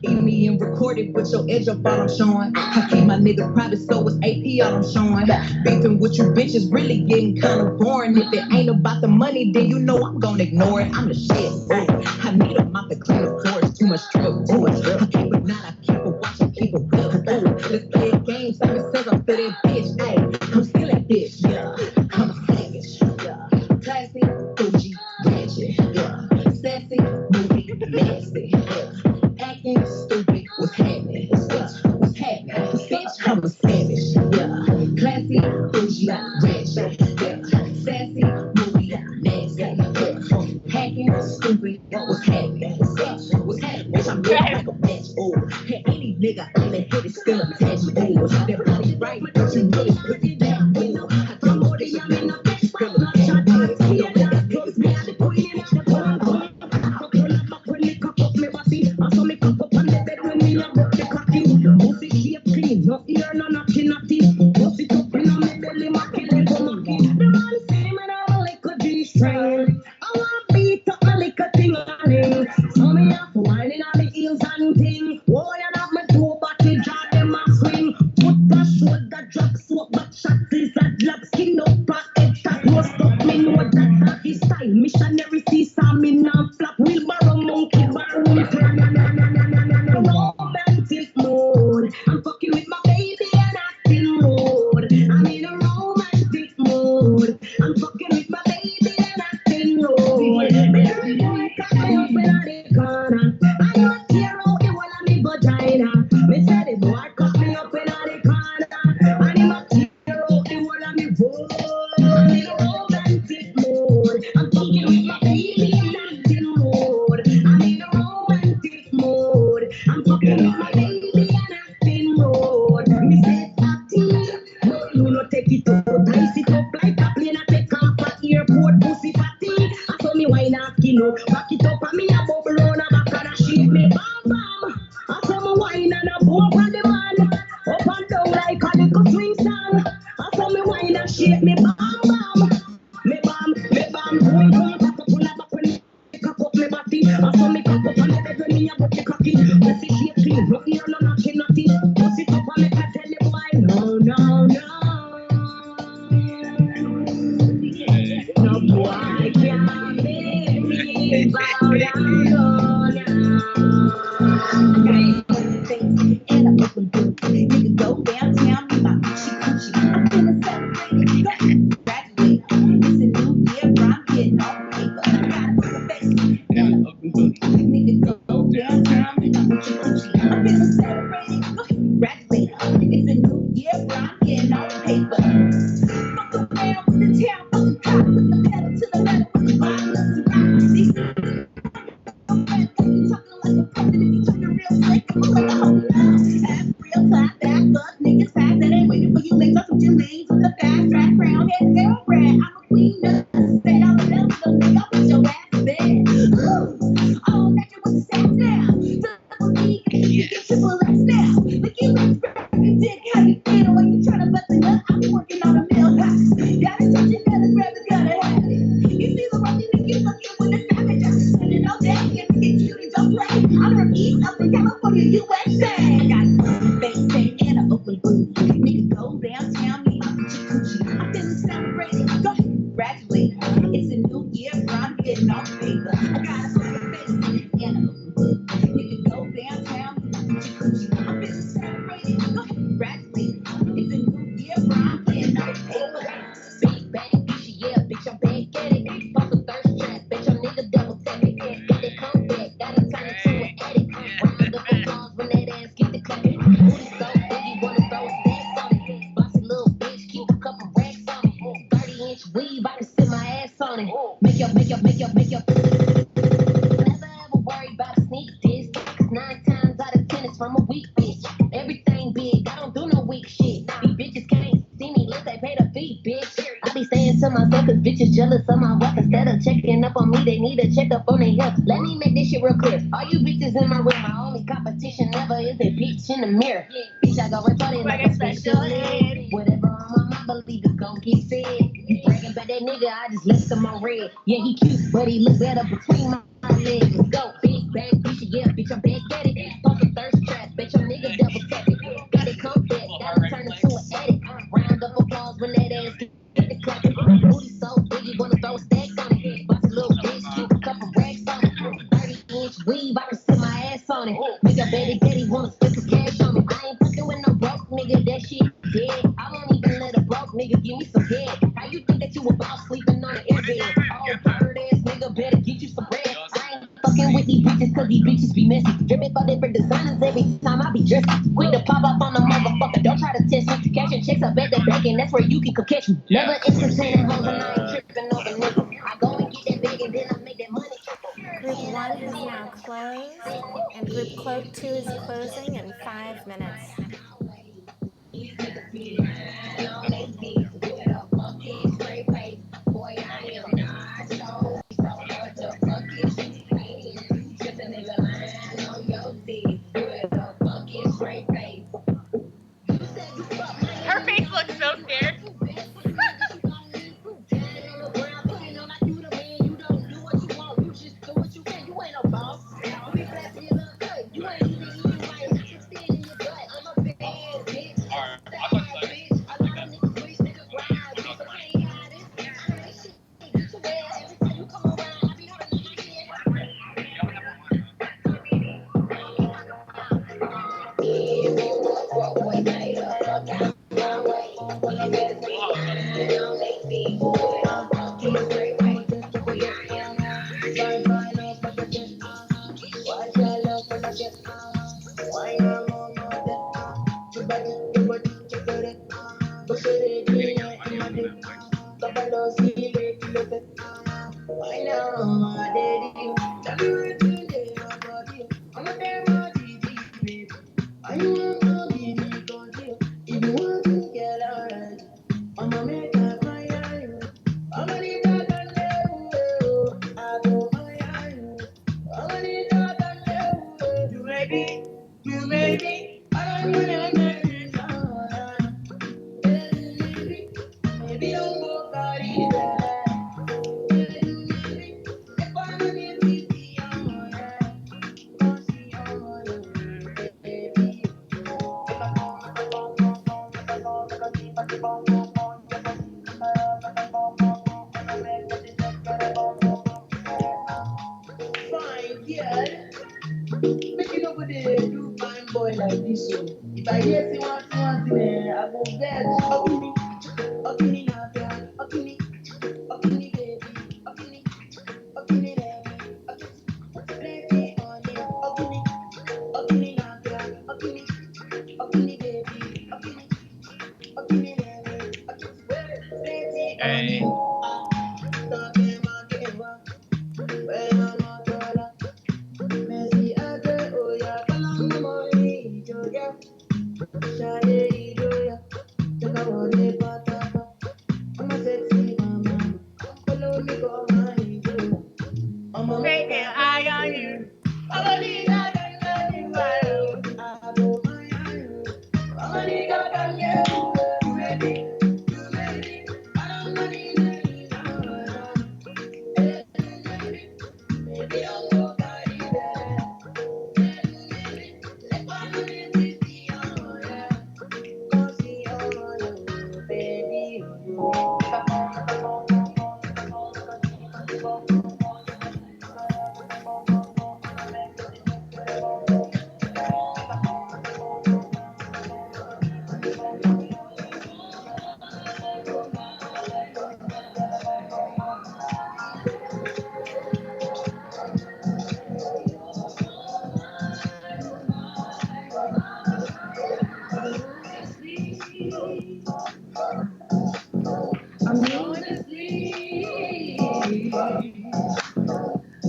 Eat me and record it with your edge up all I'm showing. I keep my niggas private, so it's AP all I'm showing. Beefing with you bitches really getting kind of boring. If it ain't about the money, then you know I'm gonna ignore it. I'm the shit. I need a mouth to clean the floor. It's too much drip. I keep it not, I keep it watch, I keep it real. Let's play a game. Simon says I'm for that bitch. Ay, I'm still that bitch. Yeah, I'm a savage. Yeah, classy, bougie, ratchet. Yeah, sassy, moody, nasty. Yeah, acting stupid. What's happening? What's happening? Bitch, I'm a savage. Yeah, classy, bougie, ratchet. Yeah, sassy, moody, nasty. Yeah, hacking, stupid. What's happening? What's happening? Bitch, I'm living like a bitch. Oh, hey, any nigga in the head is still attached. Oh, that body right, but you know it's pretty damn. You know, I do more than y'all in the bitch. Still attached. You know, that niggas me at the queen at the bottom. I pull up my pretty cup up me body. I saw me cup up on the bed when me a broke the cocky. Pussy shape clean, no ear, no knocking natty. Pussy up in my belly, my killing for monkey. The man say me now like a G-string. I want beat up my like a ting-a-ling. So me have whining on the heels and ting. Oh, you have my two body jar them a swing. Put the shoulder drop, swap back shot is a drop. Skin up back head shot, no stop me know that is style. Missionary see some me now flap. Wheelbarrow monkey barroom. Romantic mood. I'm fucking with my baby and acting rude. I'm in a romantic mood. I'm fucking with my baby and acting rude. Baby boy, cut me up in the corner. I don't care how it will on me vagina. Me say the boy cut me up in the corner. I don't care how it will on me vote. I'm in a romantic mood. I'm fucking with my baby and acting rude. I'm in a romantic mood. I'm fucking with my baby and acting rude. Me say fatty, no you no take it out. I sit up like a plane and take off at airport. Pussy fatty, I saw me wine and skin up. Back it up and me a bubble on a back and a shake me bam bam. I saw me wine and a bump on the man. Up and down like a little swing song. I saw me wine and shake me bam bam. Me bam, boy come back up on the back when me cock up me body. I saw me cock up on the bed when me a put the cocky. Pussy shape clean, no ear, no knocking nothing. Pussy top and make I tell the boy no. No boy can't make me bow down, no. And I'm open book. Nigga go downtown, be my coochie. I'm feeling celebrated. Graduate. It's a new year, bro. I'm getting off paper. Gotta put a face. And I'm open book. Nigga go downtown, be my coochie. I'm feeling celebrated. Graduate. It's a new year, bro. I'm getting off paper. Fuck around with the tail, fuck the top, with the pedal to the metal, with the violence around. These niggas talking like a president, you turn the real fake. fucking with a savage. I'm just sitting on that. Get cutie, don't play. I'm from East Oakland, California, USA. I got baby and an open boot. Nigga go downtown, me my coochie coochie. I'm feeling celebrated. Go ahead, graduate. It's a new year, bro. I'm getting off paper. I got a open face and an open boot. Nigga go downtown, me my coochie coochie. I'm feeling celebrated. Go ahead, graduate. It's a new year, bro. I'm getting off paper. Big bang, bitch, yeah, bitch, I'm back at it. Pop a thirst trap, bitch, I'm nigga double tap it. Got it come back, gotta turn it to an addict. Round up applause when that ass get the clapping. Booty so big, you wanna throw stacks on it. Bossy little bitch, keep a couple racks on it. 30-inch weave, I can sit my ass on it. Make your. Never ever worry about a sneak diss. 'Cause 9 times out of 10 it's from a weak bitch. Everything big, I don't do no weak shit. These bitches can't see me unless they pay the fee, bitch. I be saying to myself, cause bitches jealous of my wealth. Instead of checking up on me, they need to check up on their health. Let me make this shit real clear. All you bitches in my room, my only competition ever is a bitch in the mirror. Bitch, I go retarded like a special ed. Whatever on my mind, believe it's gon' get fed. You bragging about that nigga, I just left him on red. Yeah, he cute, but he look better between my legs. Let's go, big bang, bitch, yeah, bitch, I'm back at it. Pump a thirst trap, bitch, I'm nigga double tap it. Got it come back, gotta turn it to an addict. Round of applause when that ass get the clapping. Booty so big, you wanna throw a stack on it. Bossy little bitch, keep a couple racks on it. 30-inch weave, I can sit my ass on it. Make a baby daddy wanna spend some cash on me. I ain't fucking with no broke nigga, that shit dead. I won't even let a broke nigga give me some head. How you think that you about sleeping on an airbed? Oh, bird ass nigga, better get you some bread. I ain't fucking with these bitches cause these bitches be messy. Dripping for different designers every time I be dressing. Quick to pop up on the motherfucker, don't try to test me. Cashing checks up at the bank and that's where you can come catch me. Never entertaining hoes and I ain't tripping over niggas. I go and get that bag and then I make that money. Group 1 has now closed, and Group 2 is closing in 5 minutes. Her face looks so scared. Hey.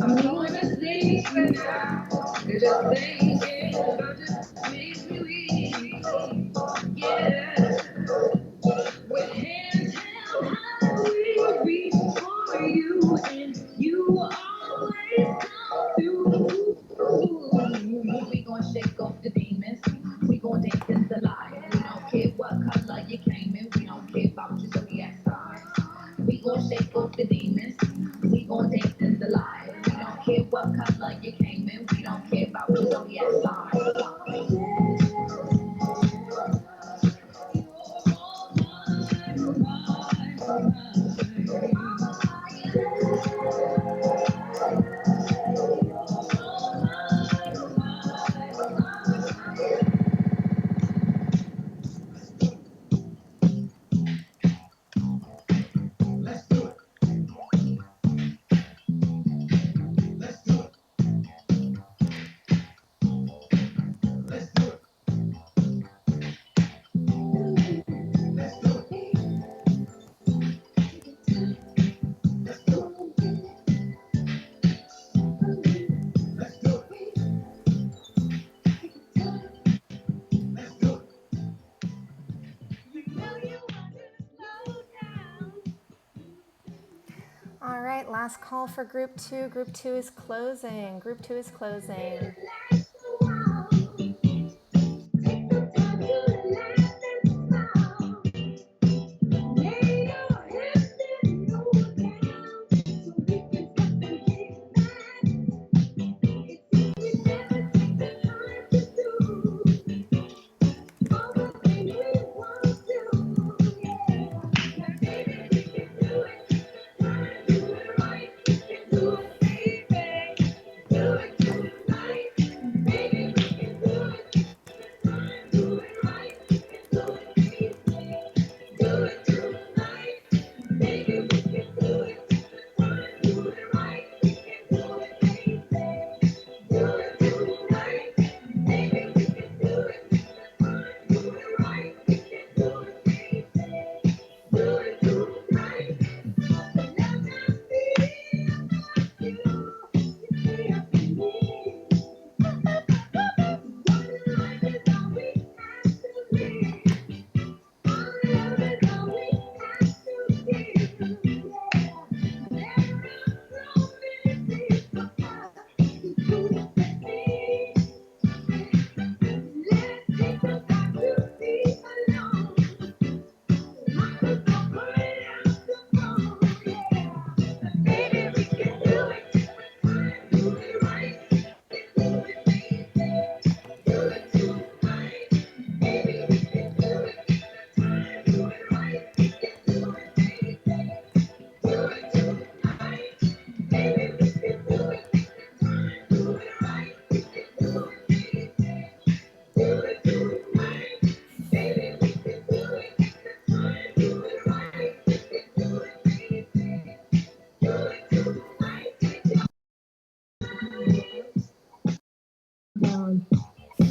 I'm going to sleep now. Just thinking about you makes me weak. Yeah. With hands held high, we reach for you, and you always come through. We gon' shake off the demons. We gon' dance in the light. We don't care what color you came in. We don't care about your zodiac sign. We gon' shake off the demons. We gon' dance in the light. We don't care what color you came in. We don't care about your zodiac sign. All right, last call for group two. Group two is closing. Group two is closing.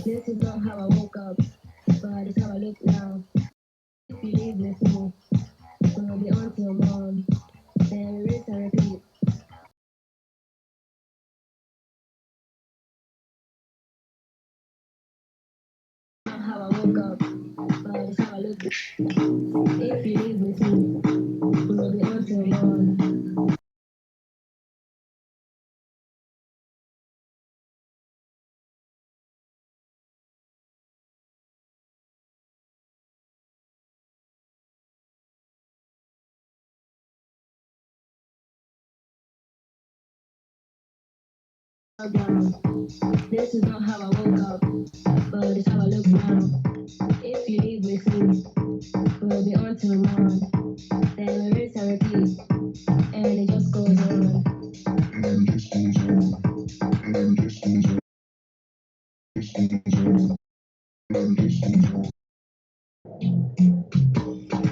This is not how I woke up, but it's how I look now. If you leave with me, gonna be on till morn. Then rinse and repeat. Not how I woke up, but it's how I look. If you leave with me, gonna be on till morn. This is not how I woke up, but it's how I look now. If you leave with me, we'll be on till morn. Then we rinse and repeat, and it just goes on.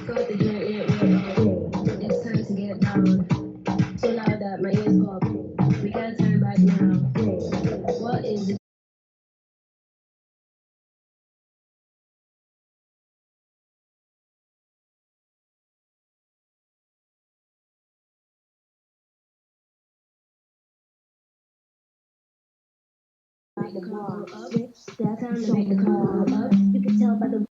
Got the joint lit right. It's time to get down. So loud that my ears pop. We can't turn back now. What is it? Switch steps, time to make the car go up. You can tell by the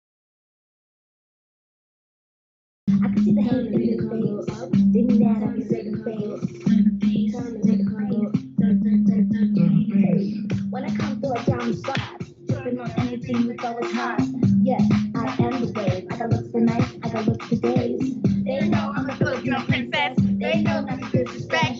I can see the hate in his face. Didn't that on his second face? Time to make the car go up. Hey, when I come through a down spot, tripping on anything you thought was hot. Yes, I am the wave. I got looks for nights, I got looks for days. They know I'm the Filipino princess. They know not to disrespect.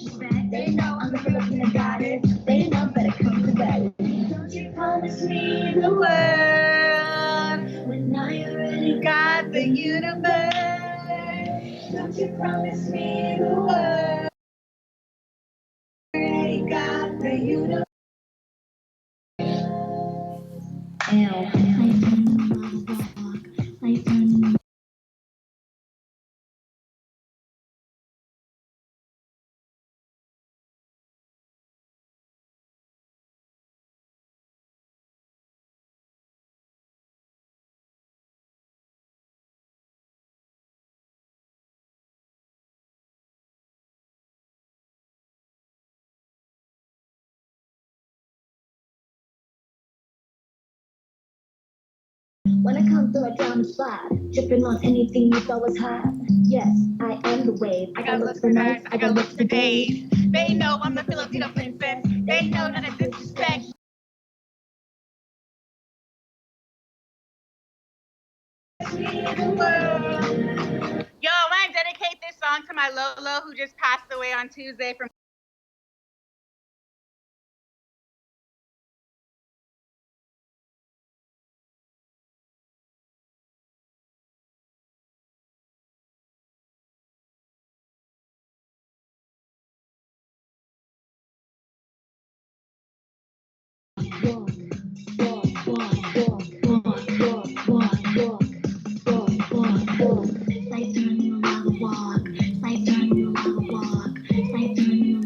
They know I'm the Filipino goddess. They know better come to bed. Don't you promise me the world when I already got the universe. Don't you promise me the world? Already got the universe. When I come through, I down the spot, tripping on anything you thought was hot. Yes, I am the wave. I got looks for nights, I got looks for days. They know I'm the Filipino princess. They know not to disrespect. Yo, I want to dedicate this song to my Lolo who just passed away on Tuesday from Like turning around a walk, like turning around a walk, like turning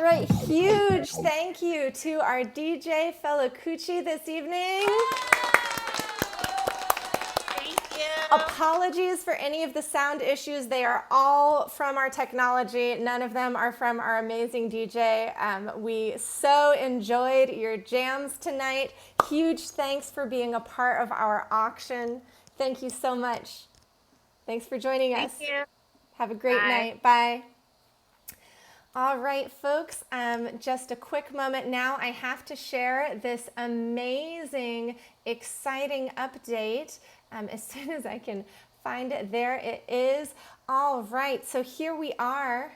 All right, huge thank you to our DJ Felacucci this evening. Thank you. Apologies for any of the sound issues. They are all from our technology. None of them are from our amazing DJ. We so enjoyed your jams tonight. Huge thanks for being a part of our auction. Thank you so much. Thanks for joining us. Thank you. Have a great Bye. night. Bye. All right, folks, just a quick moment now. I have to share this amazing, exciting update as soon as I can find it. There it is. All right, so here we are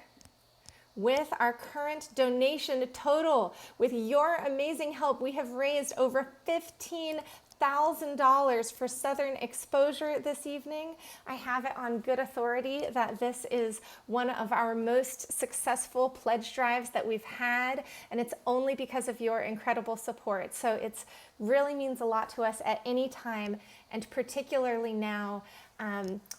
with our current donation total. With your amazing help, we have raised over $15,000 for Southern Exposure this evening. I have it on good authority that this is one of our most successful pledge drives that we've had, and it's only because of your incredible support. So it really means a lot to us at any time, and particularly now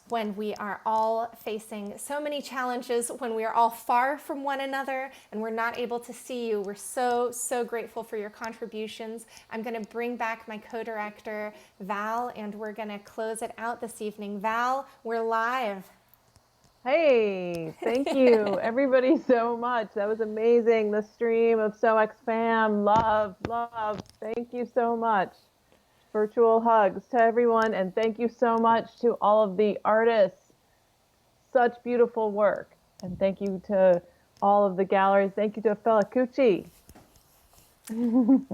when we are all facing so many challenges, when we are all far from one another and we're not able to see you. We're so, so grateful for your contributions. I'm going to bring back my co-director, Val, and we're going to close it out this evening. Val, we're live. Hey, thank you everybody so much. That was amazing. The stream of SOX fam, love. Thank you so much. Virtual hugs to everyone, and thank you so much to all of the artists. Such beautiful work. And thank you to all of the galleries. Thank you to Felacucci.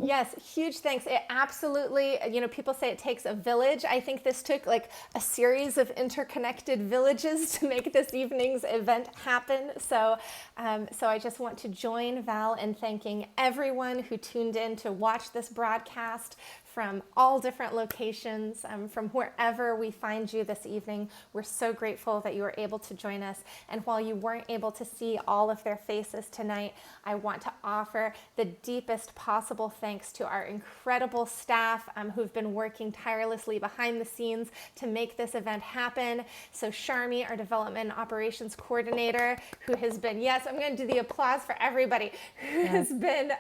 Yes, huge thanks. It absolutely, people say it takes a village. I think this took like a series of interconnected villages to make this evening's event happen. So I just want to join Val in thanking everyone who tuned in to watch this broadcast from all different locations, from wherever we find you this evening. We're so grateful that you were able to join us. And while you weren't able to see all of their faces tonight, I want to offer the deepest possible thanks to our incredible staff who've been working tirelessly behind the scenes to make this event happen. So Sharmi, our development and operations coordinator, who has been, yes, I'm going to do the applause for everybody, who has been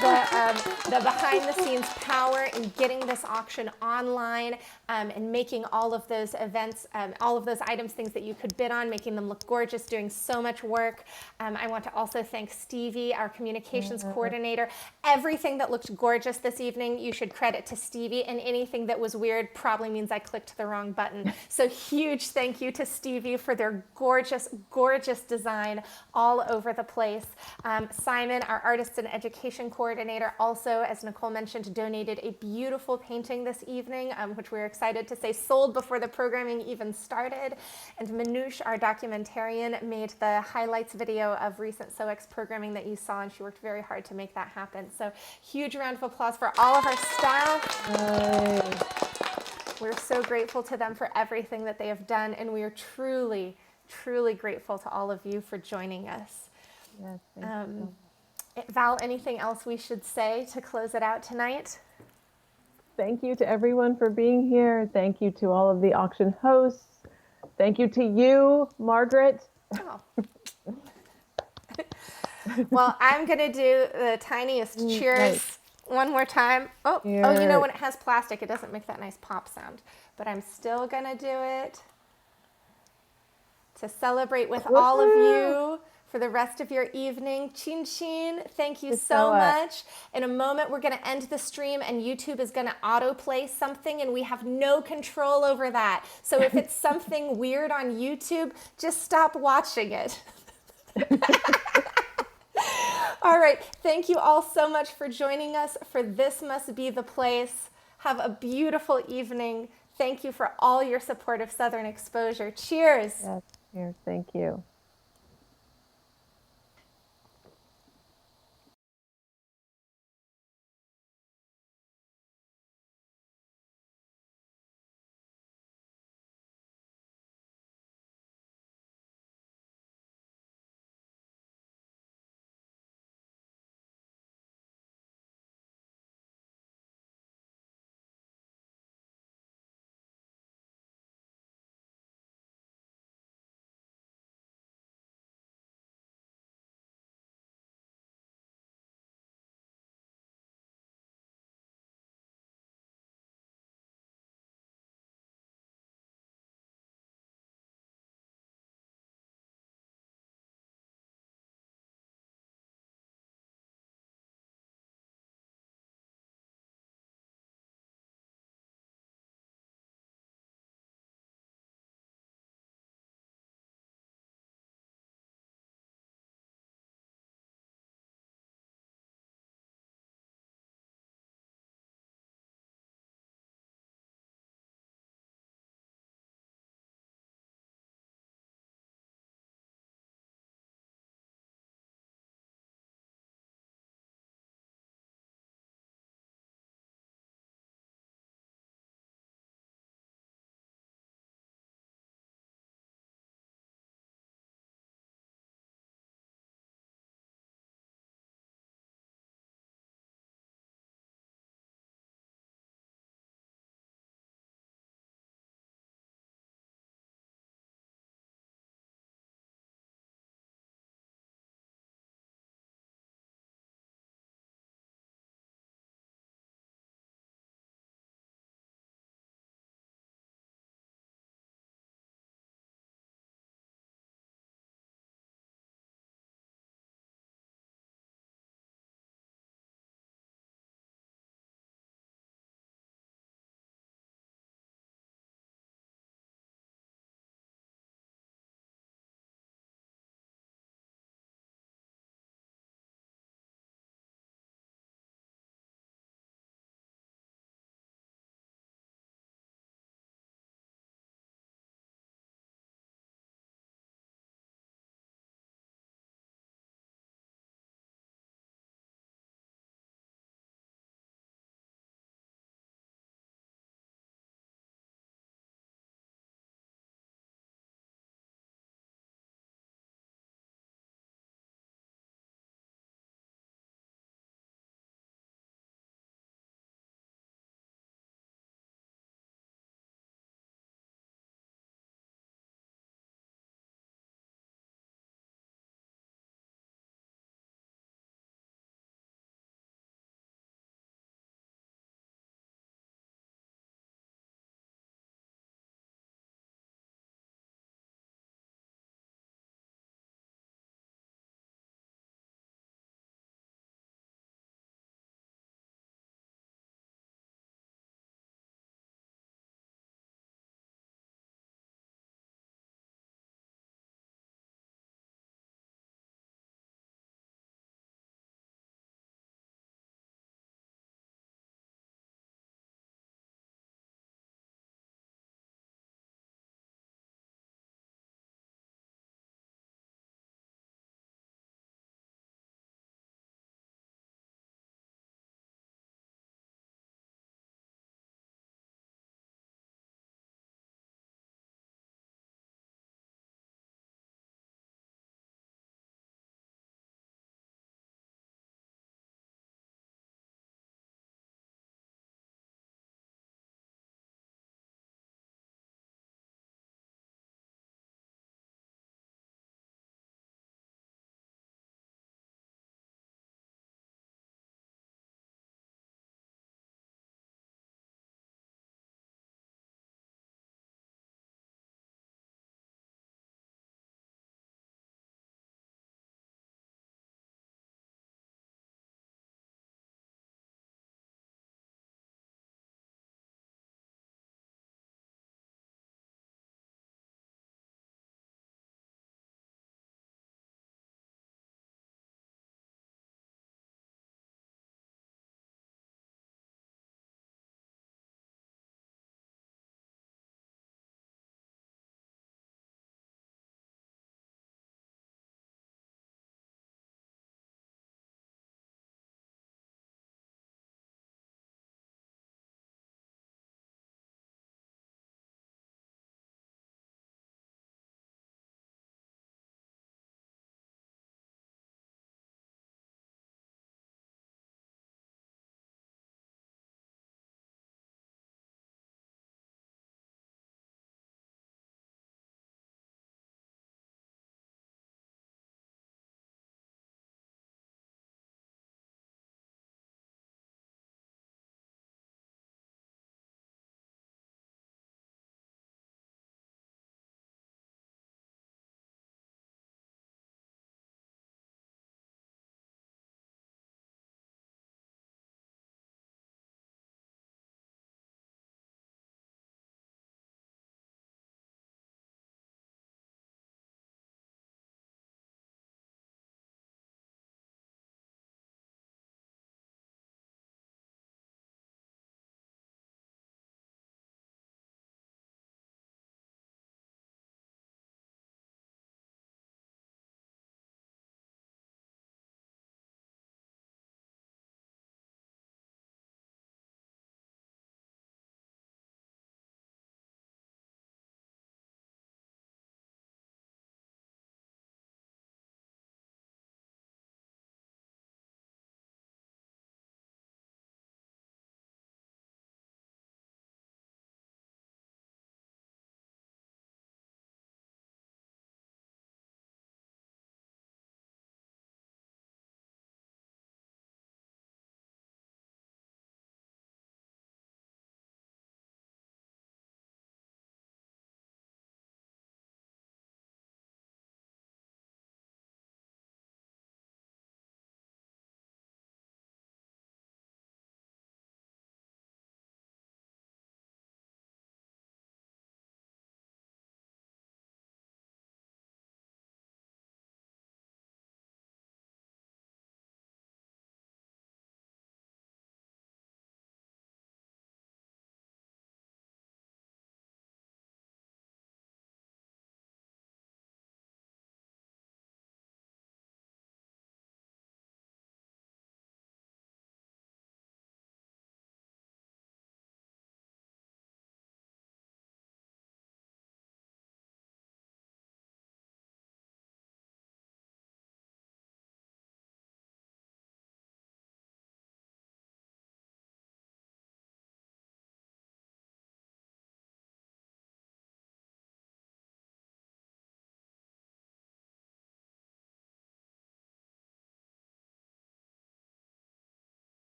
the behind the scenes power in getting this auction online and making all of those events, all of those items, things that you could bid on, making them look gorgeous, doing so much work. I want to also thank Stevie, our communications coordinator. Everything that looked gorgeous this evening, you should credit to Stevie, and anything that was weird probably means I clicked the wrong button. So huge thank you to Stevie for their gorgeous, gorgeous design all over the place. Simon, our artists and education coordinator, also, as Nicole mentioned, donated a beautiful painting this evening, which we're excited to say sold before the programming even started. And Manoush, our documentarian, made the highlights video of recent SOX programming that you saw, and she worked very hard to make that happen. So huge round of applause for all of our staff. We're so grateful to them for everything that they have done, and we are truly, truly grateful to all of you for joining us. Yes, thank you. Val, anything else we should say to close it out tonight? Thank you to everyone for being here. Thank you to all of the auction hosts. Thank you to you, Margaret. Oh. Well, I'm going to do the tiniest cheers nice. one more time. Oh, Cheers. oh, when it has plastic, it doesn't make that nice pop sound. But I'm still going to do it to celebrate with all of you for the rest of your evening. Chin chin, thank you so much. In a moment, we're going to end the stream, and YouTube is going to autoplay something, and we have no control over that. So if it's something weird on YouTube, just stop watching it. All right, thank you all so much for joining us for This Must Be the Place. Have a beautiful evening. Thank you for all your support of Southern Exposure. Cheers. Yes, cheers. Thank you.